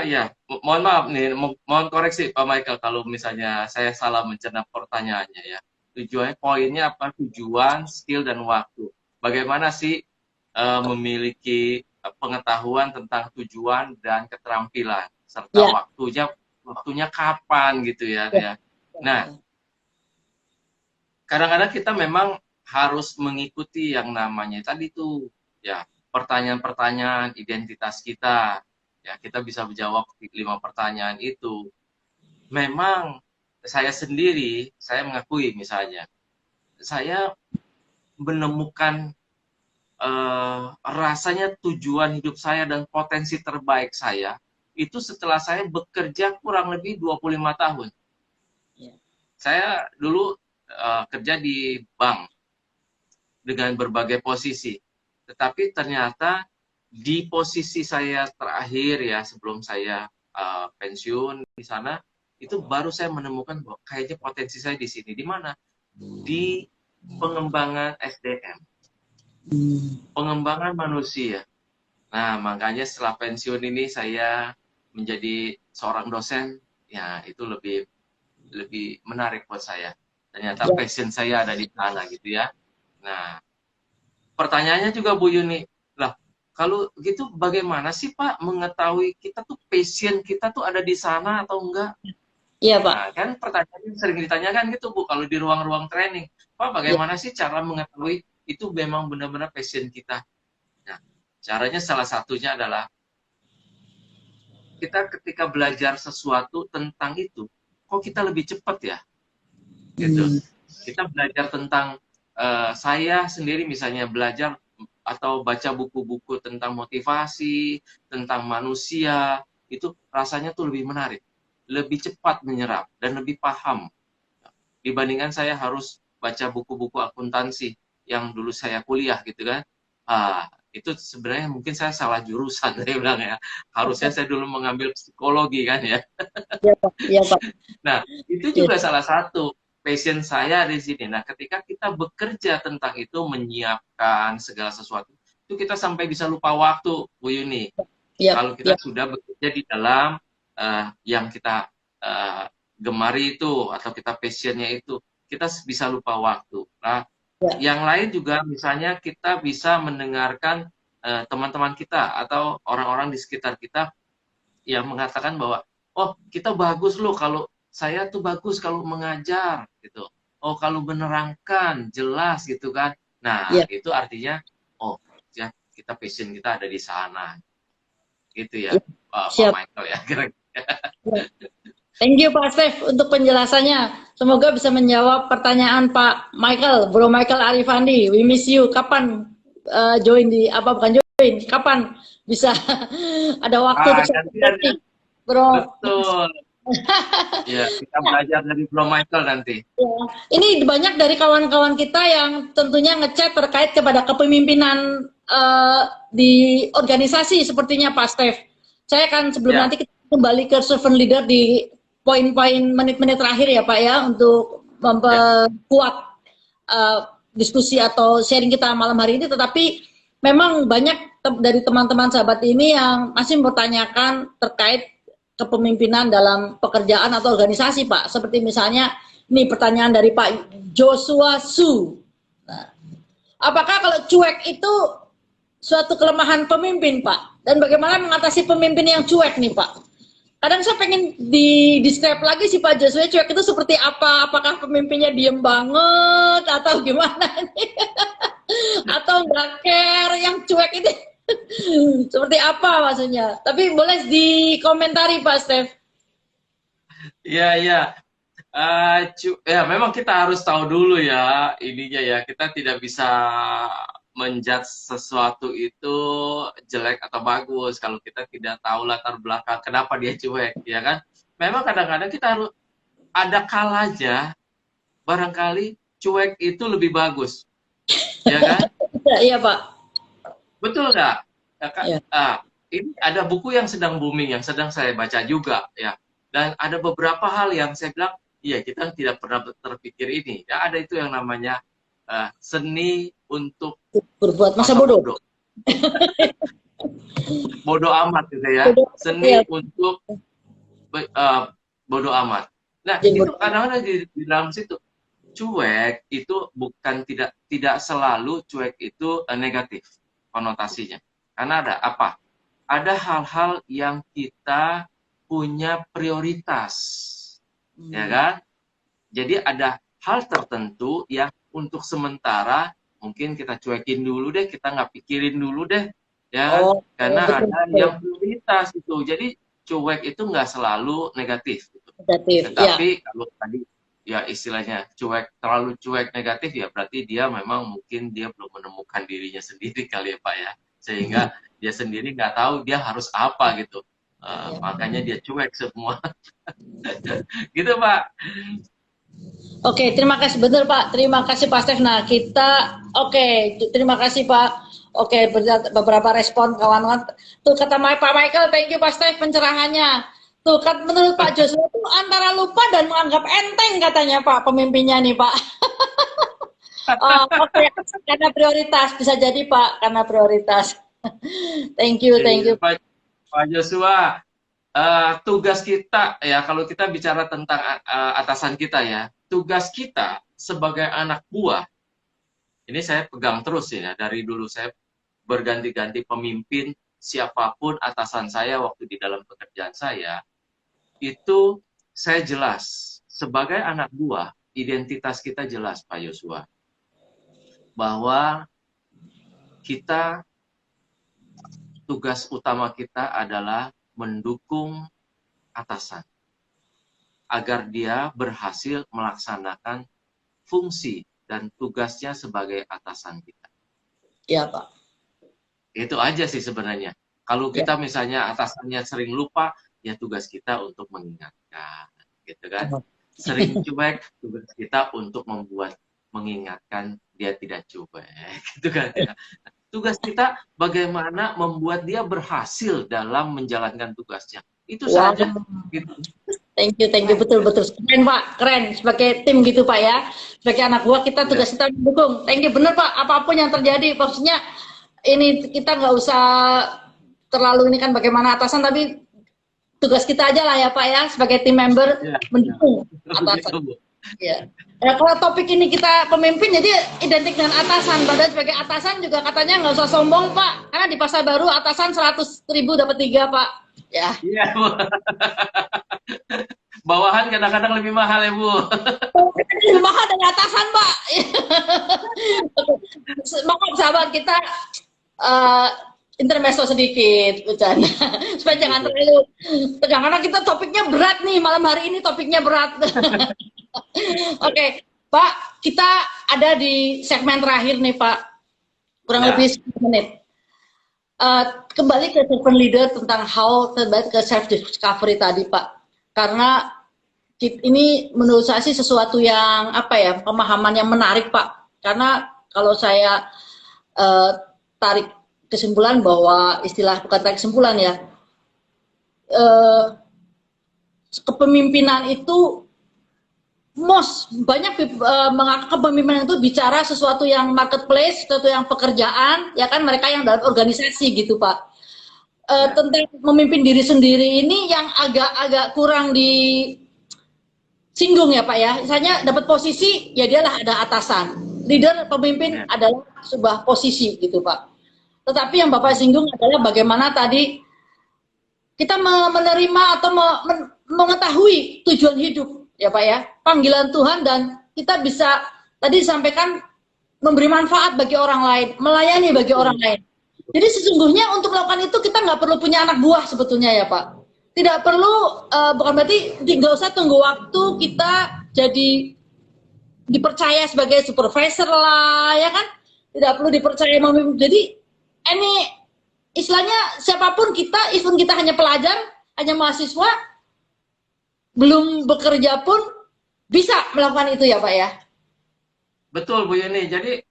Ya, mohon maaf nih, mohon koreksi Pak Michael kalau misalnya saya salah mencerna pertanyaannya ya. Tujuannya, poinnya apa? Tujuan, skill, dan waktu. Bagaimana sih memiliki pengetahuan tentang tujuan dan keterampilan serta waktunya kapan gitu ya. Nah, kadang-kadang kita memang harus mengikuti yang namanya tadi tuh ya pertanyaan-pertanyaan identitas kita. Ya, kita bisa menjawab 5 pertanyaan itu. Memang saya sendiri, saya mengakui misalnya, saya menemukan rasanya tujuan hidup saya dan potensi terbaik saya itu setelah saya bekerja kurang lebih 25 tahun. Saya dulu kerja di bank dengan berbagai posisi. Tetapi ternyata di posisi saya terakhir ya sebelum saya pensiun di sana, itu baru saya menemukan bahwa kayaknya potensi saya di sini. Di mana? Di pengembangan SDM. Pengembangan manusia. Nah, makanya setelah pensiun ini saya menjadi seorang dosen, ya itu lebih menarik buat saya. Ternyata Ya. passion saya ada di sana gitu ya. Nah, pertanyaannya juga Bu Yuni, lah kalau gitu bagaimana sih Pak mengetahui kita tuh passion kita tuh ada di sana atau enggak? Iya, Pak. Nah, kan pertanyaan sering ditanyakan gitu Bu, kalau di ruang-ruang training. Pak, Ya. bagaimana sih cara mengetahui itu memang benar-benar passion kita? Nah, caranya salah satunya adalah kita ketika belajar sesuatu tentang itu, kok kita lebih cepat ya? Gitu. Hmm. Kita belajar tentang saya sendiri misalnya belajar atau baca buku-buku tentang motivasi, tentang manusia, itu rasanya tuh lebih menarik, lebih cepat menyerap dan lebih paham dibandingkan saya harus baca buku-buku akuntansi yang dulu saya kuliah gitu kan. Itu sebenarnya mungkin saya salah jurusan saya bilang ya. Harusnya saya dulu mengambil psikologi kan ya. Iya, Pak. Iya, Pak. Nah, itu Ya. juga salah satu passion saya di sini. Nah, ketika kita bekerja tentang itu, menyiapkan segala sesuatu, itu kita sampai bisa lupa waktu, Bu Yuni. Iya, Kalau kita iya. sudah bekerja di dalam yang kita gemari itu, atau kita passionnya itu, kita bisa lupa waktu. Nah, Ya. yang lain juga misalnya kita bisa mendengarkan teman-teman kita atau orang-orang di sekitar kita yang mengatakan bahwa oh kita bagus loh kalau saya tuh bagus kalau mengajar gitu. Oh kalau menerangkan jelas gitu kan. Nah Ya. itu artinya oh ya kita passion kita ada di sana gitu ya Ya. Pak Siap. Michael ya kira-kira. Ya. Thank you Pak Stef untuk penjelasannya. Semoga bisa menjawab pertanyaan Pak Michael, Bro Michael Arifandi. We miss you. Kapan join di apa bukan join? Kapan bisa ada waktu untuk Gantian ya. Bro? Betul. Ya kita belajar dari Bro Michael nanti. Ya. Ini banyak dari kawan-kawan kita yang tentunya ngechat terkait kepada kepemimpinan di organisasi sepertinya Pak Stef. Saya akan sebelum Ya. nanti kita kembali ke servant leader di poin-poin menit-menit terakhir ya Pak ya untuk memperkuat diskusi atau sharing kita malam hari ini. Tetapi memang banyak dari teman-teman sahabat ini yang masih mempertanyakan terkait kepemimpinan dalam pekerjaan atau organisasi Pak. Seperti misalnya ini pertanyaan dari Pak Joshua Su. Nah, apakah kalau cuek itu suatu kelemahan pemimpin Pak? Dan bagaimana mengatasi pemimpin yang cuek nih Pak? Kadang saya pengen di-describe lagi si Pak Joshua cuek itu seperti apa? Apakah pemimpinnya diem banget atau gimana nih? Atau nggak care yang cuek itu? Seperti apa maksudnya? Tapi boleh dikomentari Pak Stef. Iya, iya. Ya memang kita harus tahu dulu ya ininya ya. Kita tidak bisa menjudge sesuatu itu jelek atau bagus kalau kita tidak tahu latar belakang kenapa dia cuek, ya kan? Memang kadang-kadang kita harus ada kalanya barangkali cuek itu lebih bagus, ya kan? Iya Pak. Betul nggak? Ya, kan? Ya. Ini ada buku yang sedang booming, yang sedang saya baca juga, ya. Dan ada beberapa hal yang saya bilang, iya kita tidak pernah terpikir ini. Ya ada itu yang namanya seni untuk Berbuat masa bodoh. Bodoh amat gitu ya. Seni untuk bodoh amat. Nah itu kadang-kadang di dalam situ cuek itu bukan tidak selalu cuek itu negatif konotasinya. Karena ada apa? Ada hal-hal yang kita punya prioritas, ya kan? Jadi ada hal tertentu yang untuk sementara mungkin kita cuekin dulu deh, kita nggak pikirin dulu deh, ya kan? Karena ada yang prioritas itu. Jadi cuek itu nggak selalu negatif. Gitu. Tetapi ya. Kalau tadi ya istilahnya cuek, terlalu cuek negatif ya berarti dia memang mungkin dia belum menemukan dirinya sendiri kali ya Pak ya. Sehingga dia sendiri nggak tahu dia harus apa gitu. Makanya dia cuek semua. Gitu Pak. Oke, terima kasih betul Pak. Terima kasih Pak Stef. Nah, terima kasih Pak. Oke, beberapa respon kawan-kawan. Tuh kata Pak Michael, thank you Pak Stef pencerahannya. Tuh kan menurut Pak Joshua itu antara lupa dan menganggap enteng katanya Pak pemimpinnya nih Pak. Oke, karena prioritas bisa jadi Pak, karena prioritas. Thank you. Pak Joshua. tugas kita ya, kalau kita bicara tentang atasan kita ya, tugas kita sebagai anak buah, ini saya pegang terus ya, dari dulu saya berganti-ganti pemimpin, siapapun atasan saya waktu di dalam pekerjaan saya, itu saya jelas, sebagai anak buah, identitas kita jelas Pak Yosua, bahwa kita, tugas utama kita adalah mendukung atasan agar dia berhasil melaksanakan fungsi dan tugasnya sebagai atasan kita. Iya, Pak. Itu aja sih sebenarnya. Kalau kita misalnya atasannya sering lupa, ya tugas kita untuk mengingatkan, gitu kan. Sering cuek, tugas kita untuk mengingatkan dia tidak cuek, gitu kan. Tugas kita bagaimana membuat dia berhasil dalam menjalankan tugasnya. Itu saja. Gitu. Thank you, betul. Keren Pak, keren. Sebagai tim gitu Pak ya, sebagai anak buah kita tugas kita mendukung. Thank you, bener Pak. Apapun yang terjadi, maksudnya ini kita nggak usah terlalu ini kan bagaimana atasan, tapi tugas kita aja lah ya Pak ya, sebagai tim member mendukung atasan. Ya. Ya, kalau topik ini kita pemimpin, jadi identik dengan atasan. Padahal sebagai atasan juga katanya nggak usah sombong Pak, karena di pasar baru atasan 100.000 dapat 3 Pak. Ya. Iya Bu. Bawahan kadang-kadang lebih mahal ya Bu. Lebih mahal dari atasan Pak. Maaf sahabat kita intermezzo sedikit bercanda supaya jangan terlalu tegang, karena kita topiknya berat nih malam hari ini, topiknya berat. Oke, Pak, kita ada di segmen terakhir nih Pak, kurang lebih 10 menit. Kembali ke servant leader tentang how terbaik ke self discovery tadi Pak, karena ini menurut saya sih sesuatu yang apa ya, pemahaman yang menarik Pak, karena kalau saya tarik kesimpulan bahwa bukan tarik kesimpulan ya, kepemimpinan itu banyak kepemimpinan itu bicara sesuatu yang marketplace, sesuatu yang pekerjaan, ya kan, mereka yang dalam organisasi gitu Pak. Tentang memimpin diri sendiri ini yang agak kurang disinggung ya Pak ya. Misalnya dapat posisi, ya dialah ada atasan. Leader, pemimpin adalah sebuah posisi gitu Pak. Tetapi yang Bapak singgung adalah bagaimana tadi kita menerima atau mengetahui tujuan hidup ya Pak ya, panggilan Tuhan, dan kita bisa tadi disampaikan memberi manfaat bagi orang lain, melayani bagi orang lain. Jadi sesungguhnya untuk melakukan itu kita nggak perlu punya anak buah sebetulnya ya Pak. Tidak perlu, bukan berarti nggak usah tunggu waktu kita jadi dipercaya sebagai supervisor lah ya kan. Tidak perlu dipercaya memimpin. Jadi ini istilahnya siapapun kita, even kita hanya pelajar, hanya mahasiswa, belum bekerja pun bisa melakukan itu ya Pak ya. Betul Bu Yuni. Jadi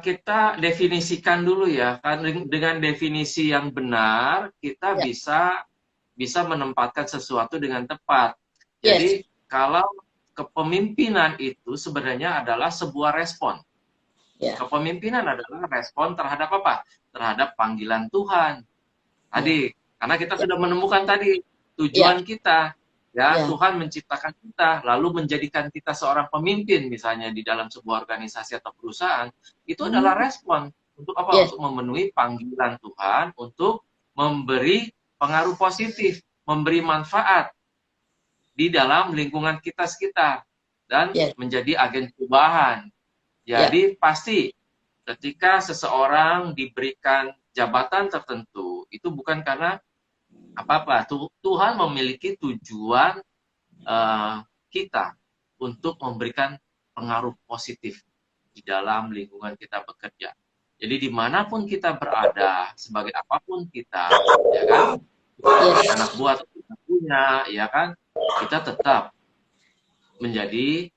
kita definisikan dulu ya, kan dengan definisi yang benar kita bisa menempatkan sesuatu dengan tepat. Jadi kalau kepemimpinan itu sebenarnya adalah sebuah respon. Kepemimpinan adalah respon terhadap apa? Terhadap panggilan Tuhan. Tadi, karena kita sudah menemukan tadi tujuan kita. Ya, Tuhan menciptakan kita, lalu menjadikan kita seorang pemimpin, misalnya di dalam sebuah organisasi atau perusahaan, itu adalah respon. Untuk apa? Untuk memenuhi panggilan Tuhan, untuk memberi pengaruh positif, memberi manfaat di dalam lingkungan kita sekitar, dan menjadi agen perubahan. Jadi pasti ketika seseorang diberikan jabatan tertentu, itu bukan karena apa-apa. Tuhan memiliki tujuan kita untuk memberikan pengaruh positif di dalam lingkungan kita bekerja. Jadi dimanapun kita berada, sebagai apapun kita, ya kan, anak buah atau kita punya, ya kan, kita tetap menjadi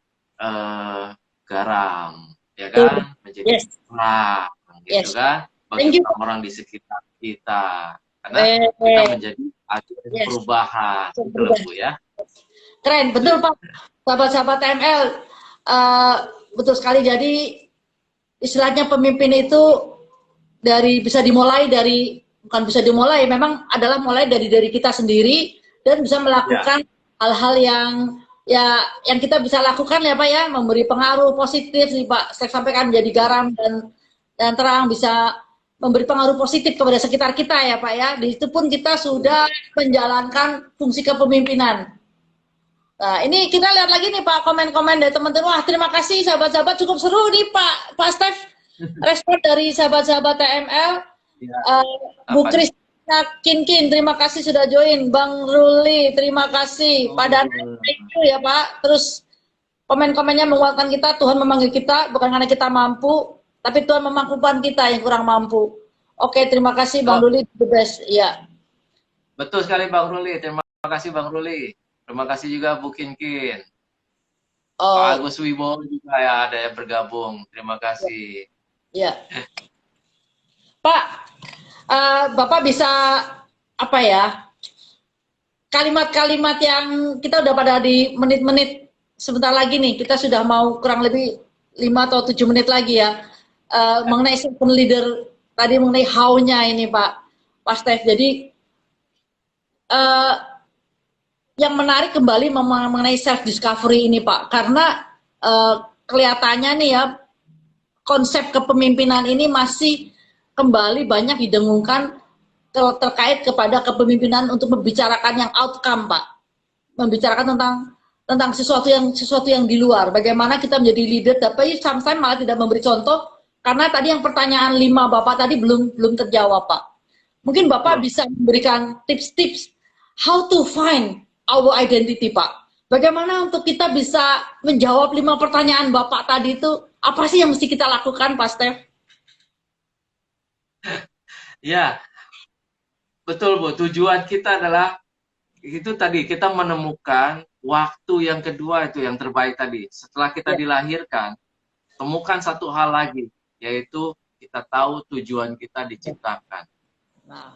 garam, ya kan, menjadi terang, gitu kan, bagi orang-orang di sekitar kita. Karena kita menjadi agen perubahan, gitu Bu ya. Keren, betul Pak. Sahabat-sahabat TML, betul sekali. Jadi istilahnya pemimpin itu bisa dimulai dari bukan bisa dimulai, memang adalah mulai dari kita sendiri dan bisa melakukan hal-hal yang yang kita bisa lakukan ya Pak ya, memberi pengaruh positif nih Pak. Saya sampaikan jadi garam dan terang, bisa memberi pengaruh positif kepada sekitar kita ya Pak ya. Di situ pun kita sudah menjalankan fungsi kepemimpinan. Nah, ini kita lihat lagi nih Pak, komen-komen dari teman-teman. Wah, terima kasih sahabat-sahabat, cukup seru nih Pak Stef. Respon dari sahabat-sahabat TML. Bu Kristina Kinkin, terima kasih sudah join. Bang Ruli, terima kasih. Pak Dana, thank you ya Pak. Terus komen-komennya menguatkan kita, Tuhan memanggil kita, bukan karena kita mampu, tapi Tuhan memampukan kita yang kurang mampu. Oke, terima kasih Bang Ruli, the best. Ya. Betul sekali Bang Ruli, terima kasih Bang Ruli. Terima kasih juga Bu Kinkin. Pak Agus Wibowo juga ya ada yang bergabung. Terima kasih. Ya. Pak, Bapak bisa apa ya? Kalimat-kalimat yang kita udah pada di menit-menit sebentar lagi nih. Kita sudah mau kurang lebih 5 atau 7 menit lagi ya. Mengenai servant leader tadi, mengenai how-nya ini Pak Stef. Jadi yang menarik kembali mengenai self discovery ini Pak, karena kelihatannya nih ya, konsep kepemimpinan ini masih kembali banyak didengungkan terkait kepada kepemimpinan untuk membicarakan yang outcome Pak, membicarakan tentang sesuatu yang di luar, bagaimana kita menjadi leader, tapi sometimes malah tidak memberi contoh, karena tadi yang pertanyaan 5 Bapak tadi belum terjawab Pak. Mungkin Bapak bisa memberikan tips-tips how to find our identity Pak. Bagaimana untuk kita bisa menjawab 5 pertanyaan Bapak tadi itu, apa sih yang mesti kita lakukan Pak Stef? Ya, betul Bu, tujuan kita adalah itu tadi, kita menemukan waktu yang kedua itu yang terbaik tadi. Setelah kita dilahirkan, temukan satu hal lagi, yaitu kita tahu tujuan kita diciptakan. Nah,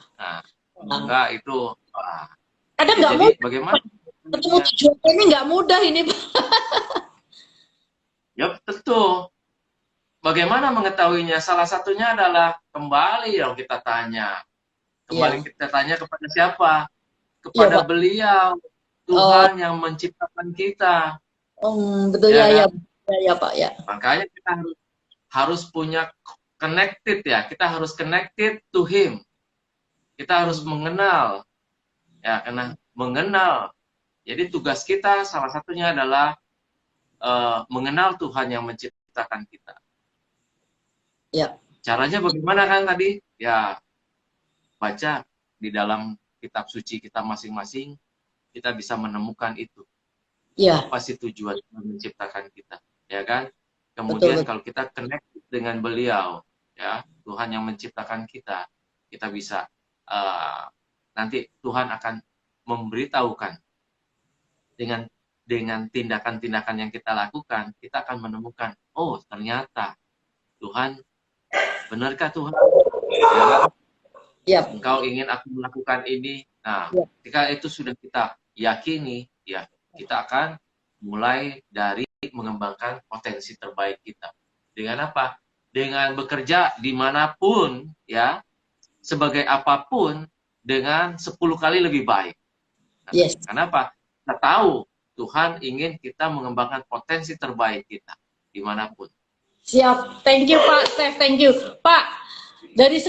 enggak itu kadang nggak mudah. Bagaimana? Ketemu tujuan ini nggak mudah ini Pak. Ya tentu. Bagaimana mengetahuinya? Salah satunya adalah kembali yang kita tanya. Kembali kita tanya kepada siapa? Kepada Beliau, Tuhan yang menciptakan kita. Betul ya Pak ya. Makanya kita harus punya connected ya. Kita harus connected to Him. Kita harus mengenal. Ya, karena mengenal. Jadi tugas kita salah satunya adalah mengenal Tuhan yang menciptakan kita. Ya. Caranya bagaimana kan tadi? Ya, baca di dalam kitab suci kita masing-masing, kita bisa menemukan itu. Ya. Apa sih tujuan Tuhan menciptakan kita? Ya kan? Kemudian kalau kita connect dengan Beliau, ya, Tuhan yang menciptakan kita, kita bisa nanti Tuhan akan memberitahukan dengan tindakan-tindakan yang kita lakukan, kita akan menemukan, oh ternyata Tuhan, benarkah Tuhan? Ya, Engkau ingin aku melakukan ini. Nah, ketika itu sudah kita yakini, ya kita akan mulai dari mengembangkan potensi terbaik kita. Dengan apa? Dengan bekerja dimanapun, ya, sebagai apapun, dengan 10 kali lebih baik. Nah, kenapa? Kita tahu Tuhan ingin kita mengembangkan potensi terbaik kita dimanapun. Siap, thank you Pak Stef, thank you Pak. Dari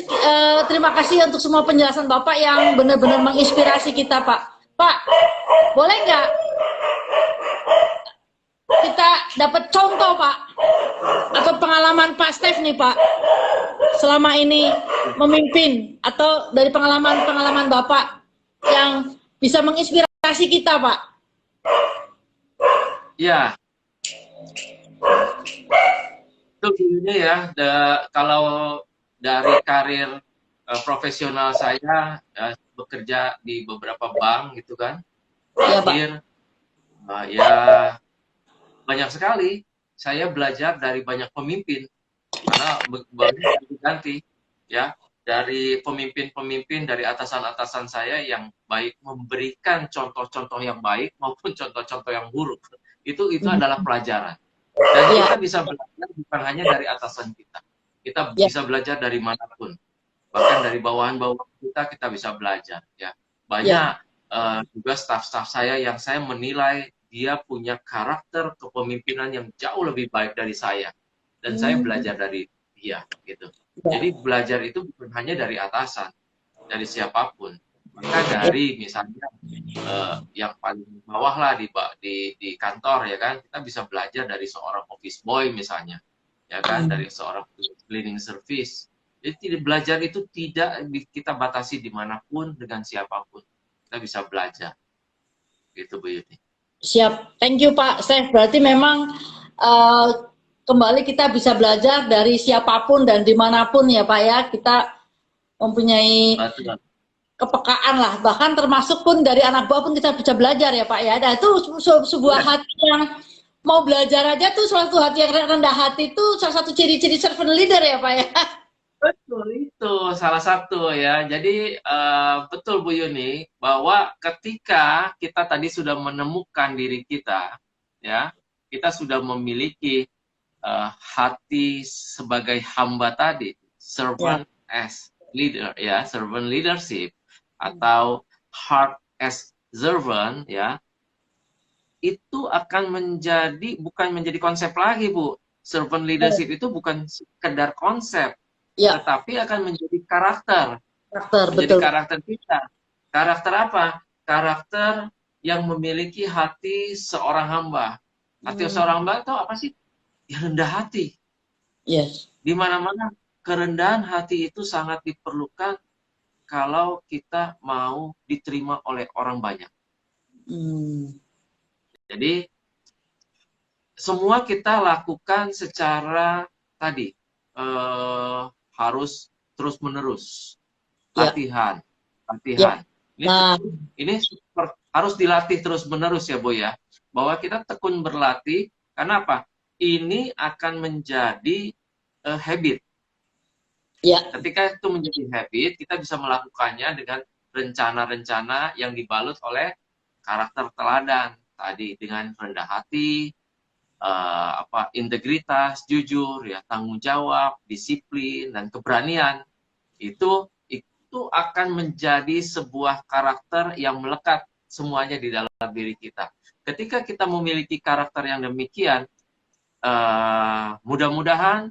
terima kasih untuk semua penjelasan Bapak yang benar-benar menginspirasi kita Pak. Pak, boleh nggak kita dapat contoh Pak atau pengalaman Pak Stef nih Pak selama ini memimpin, atau dari pengalaman Bapak yang bisa menginspirasi kita Pak? Ya, itu ini ya, kalau dari karir profesional saya, bekerja di beberapa bank gitu kan, ya banyak sekali saya belajar dari banyak pemimpin, karena banyak ganti ya, dari pemimpin-pemimpin, dari atasan-atasan saya yang baik memberikan contoh-contoh yang baik maupun contoh-contoh yang buruk. Itu adalah pelajaran. Dan kita bisa belajar bukan hanya dari atasan kita. Kita bisa belajar dari manapun. bahkan dari bawahan-bawahan kita bisa belajar ya. Banyak juga staff-staff saya yang saya menilai dia punya karakter kepemimpinan yang jauh lebih baik dari saya, dan saya belajar dari dia gitu. Jadi belajar itu bukan hanya dari atasan, dari siapapun, maka dari misalnya yang paling bawah lah di kantor ya kan, kita bisa belajar dari seorang office boy misalnya ya kan, dari seorang cleaning service. Jadi belajar itu tidak kita batasi dimanapun dengan siapapun, kita bisa belajar gitu Bu Yuni. Siap, thank you Pak Stef. Berarti memang kembali kita bisa belajar dari siapapun dan dimanapun ya Pak ya. Kita mempunyai kepekaan lah, bahkan termasuk pun dari anak buah pun kita bisa belajar ya Pak ya. Dan itu sebuah hati yang mau belajar aja tuh, suatu hati yang rendah hati itu salah satu ciri-ciri servant leader ya Pak ya. Betul, itu salah satu ya. Jadi betul Bu Yuni, bahwa ketika kita tadi sudah menemukan diri kita, ya, kita sudah memiliki hati sebagai hamba tadi, servant as leader, ya, servant leadership, atau heart as servant, ya, itu akan bukan menjadi konsep lagi Bu. Servant leadership itu bukan sekedar konsep, tetapi akan menjadi karakter. Menjadi karakter kita. Karakter apa? Karakter yang memiliki hati seorang hamba. Hati seorang hamba itu apa sih? Yang rendah hati. Yes. Di mana-mana kerendahan hati itu sangat diperlukan kalau kita mau diterima oleh orang banyak. Jadi semua kita lakukan secara tadi harus terus-menerus latihan. Ini harus dilatih terus-menerus ya Bu ya, bahwa kita tekun berlatih. Karena apa? Ini akan menjadi habit. Ketika itu menjadi habit, kita bisa melakukannya dengan rencana-rencana yang dibalut oleh karakter teladan tadi, dengan rendah hati, integritas, jujur, ya, tanggung jawab, disiplin, dan keberanian. Itu akan menjadi sebuah karakter yang melekat semuanya di dalam diri kita. Ketika kita memiliki karakter yang demikian, mudah-mudahan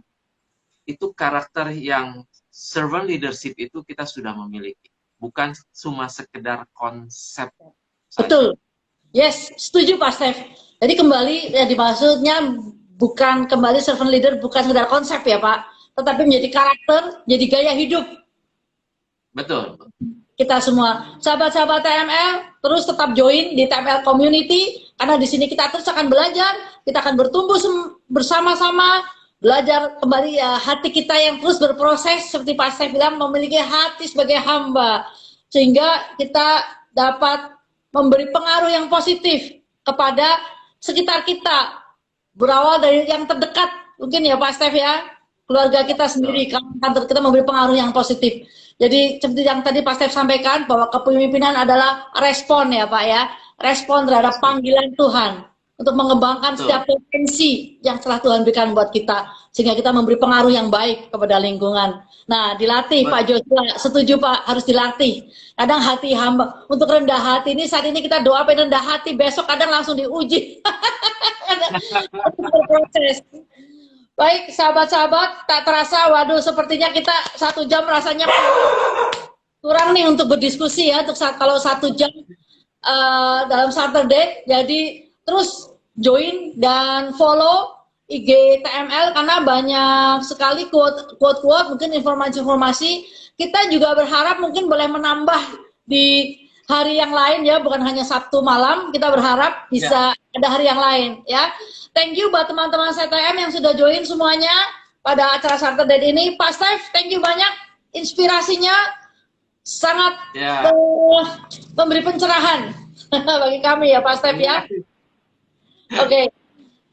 itu karakter yang servant leadership itu kita sudah memiliki, bukan cuma sekedar konsep saja. Betul. Yes, setuju Pak Stef. Jadi kembali ya, dimaksudnya bukan kembali servant leader bukan sekedar konsep ya Pak, tetapi menjadi karakter, jadi gaya hidup. Betul. Kita semua sahabat-sahabat TML terus tetap join di TML Community, karena di sini kita terus akan belajar, kita akan bertumbuh bersama-sama, belajar kembali ya, hati kita yang terus berproses seperti Pak Stef bilang, memiliki hati sebagai hamba, sehingga kita dapat memberi pengaruh yang positif kepada sekitar kita, berawal dari yang terdekat mungkin ya Pak Stef ya, keluarga kita sendiri, kantor kita memberi pengaruh yang positif. Jadi seperti yang tadi Pak Stef sampaikan, bahwa kepemimpinan adalah respon ya Pak ya, respon terhadap panggilan Tuhan untuk mengembangkan setiap potensi yang telah Tuhan berikan buat kita, sehingga kita memberi pengaruh yang baik kepada lingkungan. Nah, dilatih Pak Joshua, setuju Pak, harus dilatih. Kadang hati hamba, untuk rendah hati ini, saat ini kita doa pengen rendah hati, besok kadang langsung diuji. Proses. Baik, sahabat-sahabat, tak terasa, waduh, sepertinya kita 1 jam rasanya kurang nih untuk berdiskusi ya, untuk kalau 1 jam dalam Saturday. Jadi terus join dan follow IG TML, karena banyak sekali quote-quote, mungkin informasi-informasi. Kita juga berharap mungkin boleh menambah di hari yang lain ya, bukan hanya Sabtu malam. Kita berharap bisa ada hari yang lain ya. Thank you buat teman-teman CTM yang sudah join semuanya pada acara Saturday ini. Pak Stef, thank you banyak, inspirasinya sangat memberi pencerahan bagi kami ya Pak Stef ya. Oke,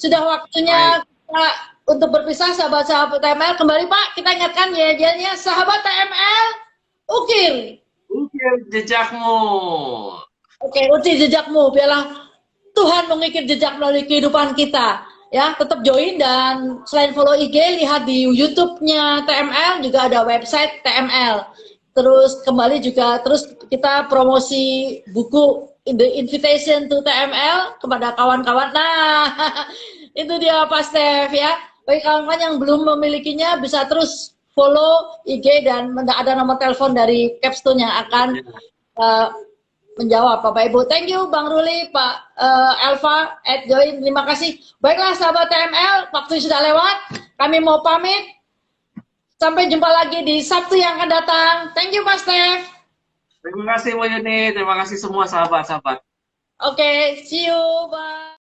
sudah waktunya kita untuk berpisah sahabat-sahabat TML. Kembali Pak, kita ingatkan ya, sahabat TML, ukir jejakmu. Oke, ukir jejakmu, biarlah Tuhan mengukir jejak melalui kehidupan kita. ya tetap join, dan selain follow IG, lihat di YouTube-nya TML, juga ada website TML. Terus kembali juga terus kita promosi buku The Invitation to TML kepada kawan-kawan. Nah, itu dia Pak Stef ya. Bagi kawan-kawan yang belum memilikinya, bisa terus follow IG, dan ada nomor telepon dari Capstone yang akan menjawab Bapak Ibu. Thank you Bang Ruli, Pak Elva, join. Terima kasih. Baiklah sahabat TML, waktu sudah lewat. Kami mau pamit. Sampai jumpa lagi di Sabtu yang akan datang. Thank you Pak Stef. Terima kasih Bu Yuni, terima kasih semua sahabat-sahabat. Oke, see you. Bye.